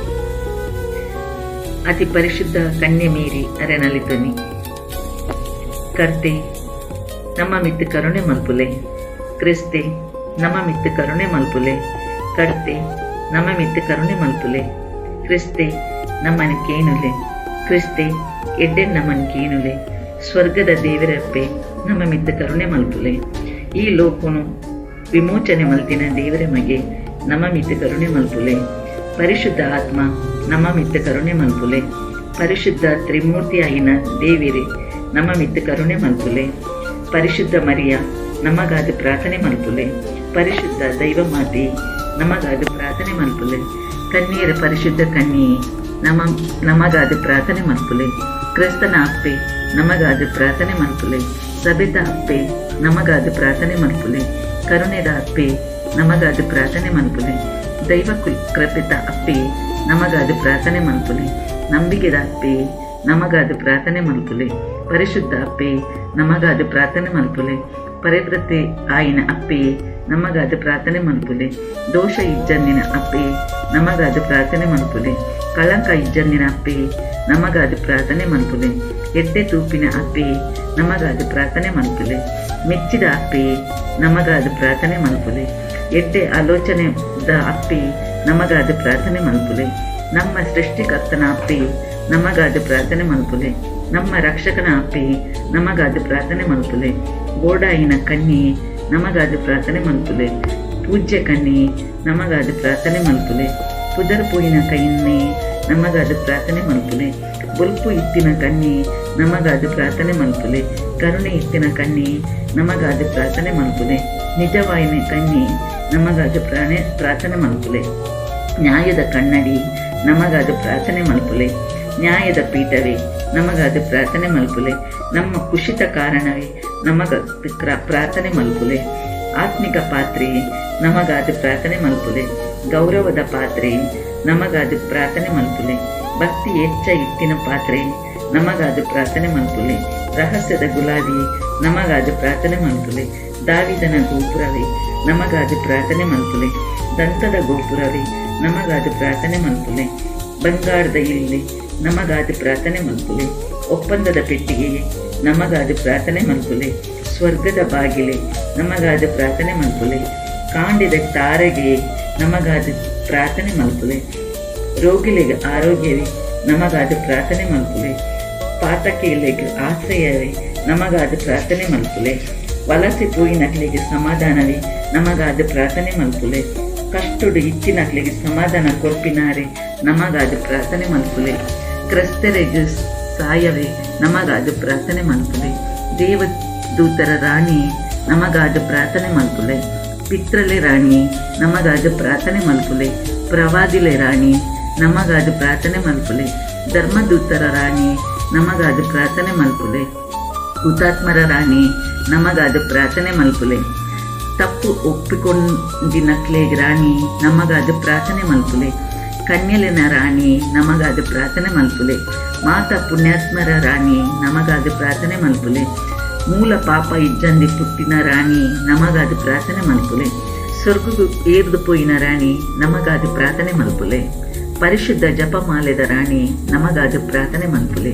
ಅತಿ ಪರಿಶುದ್ಧ ಕನ್ಯೆ ಮೀರಿ ಅರೆನಲಿತನಿ ಕರ್ತೆ ನಮ್ಮ ಮಿತ್ತು ಕರುಣೆ ಮಲ್ಪುಲೆ. ಕ್ರಿಸ್ತೆ ನಮ್ಮ ಮಿತ್ತು ಕರುಣೆ ಮಲ್ಪುಲೆ. ಕರ್ತೆ ನಮ್ಮ ಮಿತ್ತು ಕರುಣೆ ಮಲ್ಪುಲೆ. ಕ್ರಿಸ್ತೆ ನಮ್ಮನ ಕೇನುಲೆ. ಕ್ರಿಸ್ತೆ ಎಡ್ಡೆನ್ ನಮ್ಮನ್ ಕೇನುಲೆ. ಸ್ವರ್ಗದ ದೇವರಪ್ಪೆ ನಮ್ಮ ಮಿತ್ತು ಕರುಣೆ ಮಲ್ಪುಲೆ. ಈ ಲೋಕನು ವಿಮೋಚನೆ ಮಲ್ತಿನ ದೇವರ ಮಗೆ ನಮ್ಮ ಮಿತ್ತು ಕರುಣೆ ಮಲ್ಪುಲೆ. ಪರಿಶುದ್ಧ ಆತ್ಮ ನಮ್ಮ ಮಿತ್ತು ಕರುಣೆ ಮಲ್ಪುಲೆ. ಪರಿಶುದ್ಧ ತ್ರಿಮೂರ್ತಿ ಆಯಿನ ದೇವಿರೆ ನಮ್ಮ ಮಿತ್ತು ಕರುಣೆ ಮಲ್ಪುಲೆ. ಪರಿಶುದ್ಧ ಮರಿಯ ನಮಗಾದು ಪ್ರಾರ್ಥನೆ ಮಲ್ಪುಲೆ. ಪರಿಶುದ್ಧ ದೈವ ಮಾತೆ ನಮಗಾದು ಪ್ರಾರ್ಥನೆ ಮಲ್ಪುಲೆ. ಕನ್ನಿಯರ ಪರಿಶುದ್ಧ ಕನ್ಯೆ ನಮಗಾದು ಪ್ರಾರ್ಥನೆ ಮಲ್ಪುಲೆ. ಕ್ರಿಸ್ತನ ಅಪ್ಪೆ ನಮಗಾದು ಪ್ರಾರ್ಥನೆ ಮಲ್ಪುಲೆ. ಸಭೆದ ಅಪ್ಪೆ ನಮಗಾದು ಪ್ರಾರ್ಥನೆ ಮಲ್ಪುಲೆ. ಕರುಣೆದ ಅಪ್ಪೆ ನಮಗಾದು ಪ್ರಾರ್ಥನೆ ಮಲ್ಪುಲೆ. ದೈವ ಕೃಪಿತ ಅಪ್ಪೆ ನಮಗಾದು ಪ್ರಾರ್ಥನೆ ಮಲ್ಪುಲೆ. ನಂಬಿಕೆದ ಅಪ್ಪೆ ನಮಗಾದು ಪ್ರಾರ್ಥನೆ ಮಲ್ಪುಲೆ. ಪರಿಶುದ್ಧ ಅಪ್ಪೆ ನಮಗಾದು ಪ್ರಾರ್ಥನೆ ಮಲ್ಪುಲೆ. ಪರಿವೃತ್ತಿ ಆಯಿನ ಅಪ್ಪೆ ನಮಗಾದು ಪ್ರಾರ್ಥನೆ ಮಲ್ಪುಲೆ. ದೋಷ ಇಜ್ಜನ್ನಿನ ಅಪ್ಪೆ ನಮಗಾದು ಪ್ರಾರ್ಥನೆ ಮಲ್ಪುಲೆ. ಕಳಂಕ ಇಜ್ಜನ್ನಿನ ಅಪ್ಪೆ ನಮಗಾದು ಪ್ರಾರ್ಥನೆ ಮಲ್ಪುಲೆ. ಎಡ್ಡೆ ತೂಪಿನ ಅಪ್ಪೆ ನಮಗಾದು ಪ್ರಾರ್ಥನೆ ಮಲ್ಪುಲೆ. ಮೆಚ್ಚಿದ ಅಪ್ಪೆ ನಮಗಾದು ಪ್ರಾರ್ಥನೆ ಮಲ್ಪುಲೆ. ಎಡ್ಡೆ ಆಲೋಚನೆದ ಅಪ್ಪೆ ನಮಗಾದು ಪ್ರಾರ್ಥನೆ ಮಲ್ಪುಲೆ. ನಮ್ಮ ಸೃಷ್ಟಿಕರ್ತನ ಅಪ್ಪೆ ನಮಗಾದು ಪ್ರಾರ್ಥನೆ ಮಲ್ಪುಲೆ. ನಮ್ಮ ರಕ್ಷಕನ ಅಪ್ಪೆ ನಮಗಾದು ಪ್ರಾರ್ಥನೆ ಮಲ್ಪುಲೆ. ಗೋಡಾಯಿನ ಕನ್ಯೆ ನಮಗಾದು ಪ್ರಾರ್ಥನೆ ಮಲ್ಪುಲೆ. ಪೂಜ್ಯ ಕನ್ಯೆ ನಮಗಾದು ಪ್ರಾರ್ಥನೆ ಮಲ್ಪುಲೆ. ಪುದರ್ಪೂಯಿನ ಕನ್ಯೆ ನಮಗಾದು ಪ್ರಾರ್ಥನೆ ಮಲ್ಪುಲೆ. ಬೊಲ್ಪು ಇತ್ತಿನ ಕನ್ಯೆ ನಮಗಾದು ಪ್ರಾರ್ಥನೆ ಮಲ್ಪುಲೆ. ಕರುಣೆ ಇತ್ತಿನ ಕನ್ಯೆ ನಮಗಾದು ಪ್ರಾರ್ಥನೆ ಮಲ್ಪುಲೆ. ನಿಜವಾಯಿನ ಕನ್ಯೆ ನಮಗಾದು ಪ್ರಾರ್ಥನೆ ಮಲ್ಪುಲೆ. ನ್ಯಾಯದ ಕನ್ನಡಿ ನಮಗಾದು ಪ್ರಾರ್ಥನೆ ಮಲ್ಪುಲೆ. ನ್ಯಾಯದ ಪೀಠವೇ ನಮಗಾದು ಪ್ರಾರ್ಥನೆ ಮಲ್ಪುಲೆ. ನಮ್ಮ ಕುಶಿತ ಕಾರಣವೇ ನಮಗಾದು ಪ್ರಾರ್ಥನೆ ಮಲ್ಪುಲೆ. ಆತ್ಮಿಕ ಪಾತ್ರೆಯೇ ನಮಗಾದು ಪ್ರಾರ್ಥನೆ ಮಲ್ಪುಲೆ. ಗೌರವದ ಪಾತ್ರೆ ನಮಗಾದು ಪ್ರಾರ್ಥನೆ ಮಲ್ಪುಲೆ. ಭಕ್ತಿ ಹೆಚ್ಚ ಇತ್ತಿನ ಪಾತ್ರೆ ನಮಗಾದು ಪ್ರಾರ್ಥನೆ ಮಲ್ಪುಲೆ. ರಹಸ್ಯದ ಗುಲಾಬಿ ನಮಗಾದು ಪ್ರಾರ್ಥನೆ ಮಲ್ಪುಲೆ. ದಾವಿದನ ಗೋಪುರವೇ ನಮಗಾದು ಪ್ರಾರ್ಥನೆ ಮಲ್ಪುಲೆ. ದಂತದ ಗೋಪುರವೇ ನಮಗಾದು ಪ್ರಾರ್ಥನೆ ಮಲ್ಪುಲೆ. ಬಂಗಾರದ ಇಲ್ಲಿ ನಮಗಾದು ಪ್ರಾರ್ಥನೆ ಮಲ್ಪುಲೆ. ಒಪ್ಪಂದದ ಪೆಟ್ಟಿಗೆಯೇ ನಮಗಾದು ಪ್ರಾರ್ಥನೆ ಮಲ್ಪುಲೆ. ಸ್ವರ್ಗದ ಬಾಗಿಲೆ ನಮಗಾದು ಪ್ರಾರ್ಥನೆ ಮಲ್ಪುಲೆ. ಕಾಂಡಿದ ತಾರೆಗೆ ನಮಗಾದು ಪ್ರಾರ್ಥನೆ ಮಲ್ಪುಲೆ. ರೋಗಿಲೆಗೆ ಆರೋಗ್ಯವೇ ನಮಗಾದು ಪ್ರಾರ್ಥನೆ ಮಲ್ಪುಲೆ. ಪಾತಕಿಲೆಗೆ ಆಶ್ರಯವೇ ನಮಗಾದು ಪ್ರಾರ್ಥನೆ ಮಲ್ಪುಲೆ. ವಲಸೆ ಪೋಯಿನಕ್ಲಿಗೆ ಸಮಾಧಾನವೇ ನಮಗಾದು ಪ್ರಾರ್ಥನೆ ಮಲ್ಪುಲೆ. ಕಷ್ಟುಡು ಇಚ್ಚಿನಕ್ಲಿಗೆ ಸಮಾಧಾನ ಕೊರ್ಪಿನಾರೆ ನಮಗಾದು ಪ್ರಾರ್ಥನೆ ಮಲ್ಪುಲೆ. ಕ್ರಿಸ್ತರಿಗೆ ಸಾಯವೇ ನಮಗಾದು ಪ್ರಾರ್ಥನೆ ಮಲ್ಪುಲೆ. ದೇವದೂತರ ರಾಣಿ ನಮಗಾದು ಪ್ರಾರ್ಥನೆ ಮಲ್ಪುಲೆ. ಪಿತ್ರಲೆ ರಾಣಿ ನಮಗಾದು ಪ್ರಾರ್ಥನೆ ಮಲ್ಪುಲೆ. ಪ್ರವಾದಿಲೆ ರಾಣಿ ನಮಗಾದು ಪ್ರಾರ್ಥನೆ ಮಲ್ಪುಲೆ. ಧರ್ಮದೂತರ ರಾಣಿ ನಮಗಾದು ಪ್ರಾರ್ಥನೆ ಮಲ್ಪುಲೆ. ಹುತಾತ್ಮರ ರಾಣಿ ನಮಗಾದು ಪ್ರಾರ್ಥನೆ ಮಲ್ಪುಲೆ. ತಪ್ಪು ಒಪ್ಪಿಕೊಂಡಿನಕ್ಲೆ ರಾಣಿ ನಮಗಾದು ಪ್ರಾರ್ಥನೆ ಮಲ್ಪುಲೆ. ಕನ್ಯಲಿನ ರಾಣಿ ನಮಗಾದು ಪ್ರಾರ್ಥನೆ ಮಲ್ಪುಲೆ. ಮಾತಾ ಪುಣ್ಯಾತ್ಮರ ರಾಣಿ ನಮಗಾದು ಪ್ರಾರ್ಥನೆ ಮಲ್ಪುಲೆ. ಮೂಲ ಪಾಪ ಇಜ್ಜಂದಿ ಪುಟ್ಟಿನ ರಾಣಿ ನಮಗಾದು ಪ್ರಾರ್ಥನೆ ಮಲ್ಪುಲೆ. ಸ್ವರ್ಗು ಏರ್ದು ಪೋಯಿನ ರಾಣಿ ನಮಗಾದು ಪ್ರಾರ್ಥನೆ ಮಲ್ಪುಲೆ. ಪರಿಶುದ್ಧ ಜಪಮಾಲೆದ ರಾಣಿ ನಮಗಾದು ಪ್ರಾರ್ಥನೆ ಮಲ್ಪುಲೆ.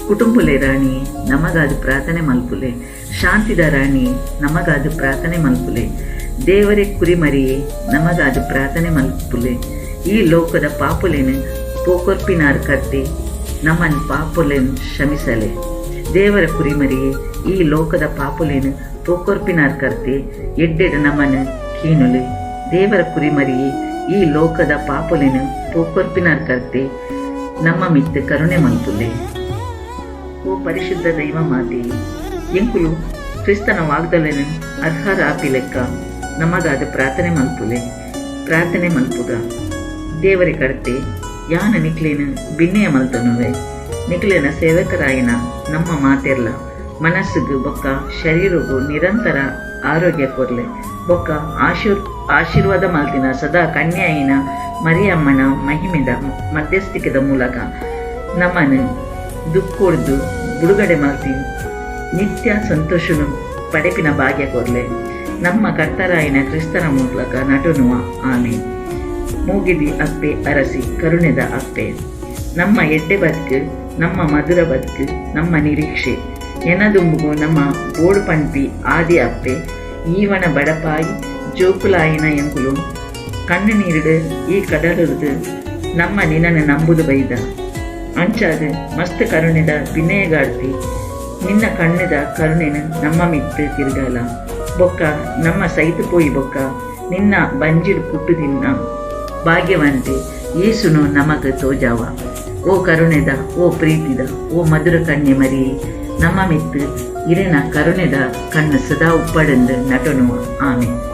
ಕುಟುಂಬಲೆ ರಾಣಿ ನಮಗಾದು ಪ್ರಾರ್ಥನೆ ಮಲ್ಪುಲೆ. ಶಾಂತಿದ ರಾಣಿ ನಮಗಾದು ಪ್ರಾರ್ಥನೆ ಮಲ್ಪುಲೆ. ದೇವರೇ ಕುರಿಮರಿಯೇ ನಮಗಾದು ಪ್ರಾರ್ಥನೆ ಮಲ್ಪುಲೆ. ಈ ಲೋಕದ ಪಾಪುಲೆನು ಪೋಕೊರ್ಪಿನಾರ್ ಕರ್ತೆ ನಮ್ಮನ್ನು ಪಾಪುಲೆನು ಕ್ಷಮಿಸಲೆ. ದೇವರ ಕುರಿಮರಿಯೇ ಈ ಲೋಕದ ಪಾಪುಲೆನು ಪೋಕೊರ್ಪಿನಾರ್ ಕರ್ತೆ ಎಡ್ಡೆಡ ನಮ್ಮನ್ನು ಕೀನುಲೆ. ದೇವರ ಕುರಿಮರಿಯೇ ಈ ಲೋಕದ ಪಾಪುಲೆನು ಪೋಕೊರ್ಪಿನಾರ್ ಕರ್ತೆ ನಮ್ಮ ಮಿತ್ತು ಕರುಣೆ ಮಲ್ಪುಲೆ. ಓ ಪರಿಶುದ್ಧ ದೈವ ಮಾತೆ, ಎಂಕುಲು ಕ್ರಿಸ್ತನ ವಾಗ್ದಲೆನು ಅರ್ಹರಾಪಿ ಲೆಕ್ಕ ನಮಗಾದ ಪ್ರಾರ್ಥನೆ ಮಲ್ಪುಲೆ. ಪ್ರಾರ್ಥನೆ ಮಲ್ಪುಗ ದೇವರಿ ಕರ್ತೆ ಯಾನ ನಿಕ್ಲೇನು ಬಿನ್ನೆಯ ಮಲ್ತನುವೆ. ನಿಕ್ಲೇನ ಸೇವಕರಾಯಿನ ನಮ್ಮ ಮಾತೆರ್ಲ ಮನಸ್ಸಿಗೂ ಬೊಕ್ಕ ಶರೀರಗೂ ನಿರಂತರ ಆರೋಗ್ಯ ಕೊರ್ಲೆ. ಬೊಕ್ಕ ಆಶೀರ್ವಾದ ಮಲ್ತಿನ ಸದಾ ಕನ್ಯಾಯಿನ ಮರಿಯಮ್ಮನ ಮಹಿಮೆದ ಮಧ್ಯಸ್ಥಿಕೆದ ಮೂಲಕ ನಮ್ಮನ್ನು ದುಃಖೊಡ್ದು ಬಿಡುಗಡೆ ಮಲ್ತಿ ನಿತ್ಯ ಸಂತೋಷನು ಪಡೆಪಿನ ಭಾಗ್ಯ ಕೊರ್ಲೆ. ನಮ್ಮ ಕರ್ತರಾಯಿನ ಕ್ರಿಸ್ತನ ಮೂಲಕ ನಟುನುವ ಆಮೇನ್. ಮೂಗಿದಿ ಅಪ್ಪೆ ಅರಸಿ ಕರುಣೆದ ಅಪ್ಪೆ ನಮ್ಮ ಎಡ್ಡೆ ಬದುಕು, ನಮ್ಮ ಮಧುರ ಬದುಕು, ನಮ್ಮ ನಿರೀಕ್ಷೆ ಎನದುಂಬುಗು ನಮ್ಮ ಬೋಡು ಪಂಪಿ ಆದಿ ಅಪ್ಪೆ ಈವನ ಬಡಪಾಯಿ ಜೋಕುಲಾಯಿನ ಎಂಕುಲು ಕಣ್ಣು ನೀರಿಡು ಈ ಕಡಲುದು ನಮ್ಮ ನಿನ್ನನ್ನು ನಂಬುದು ಬೈದ ಅಂಚಾದ ಮಸ್ತ್ ಕರುಣೆದ ವಿನಯಗಾಡ್ತಿ ನಿನ್ನ ಕಣ್ಣದ ಕರುಣೆನು ನಮ್ಮ ಮಿತ್ತು ತಿರುಗಲ. ಬೊಕ್ಕ ನಮ್ಮ ಸೈತು ಪೋಯಿ ಬೊಕ್ಕ ನಿನ್ನ ಬಂಜಿಡು ಪುಟ್ಟು ದಿನ ಭಾಗ್ಯವಂತೆ ಯೇಸುನು ನಮಗ ತೋಜಾವ. ಓ ಕರುಣೆದ ಓ ಪ್ರೀತಿದ ಓ ಮಧುರ ಕಣ್ಣೆ ಮರಿಯೇ ನಮ್ಮ ಮಿತ್ತು ಇರೆನ ಕರುಣೆದ ಕಣ್ಣು ಸದಾ ಉಪ್ಪಡೆಂದು ನಟನುವ ಆಮೆ.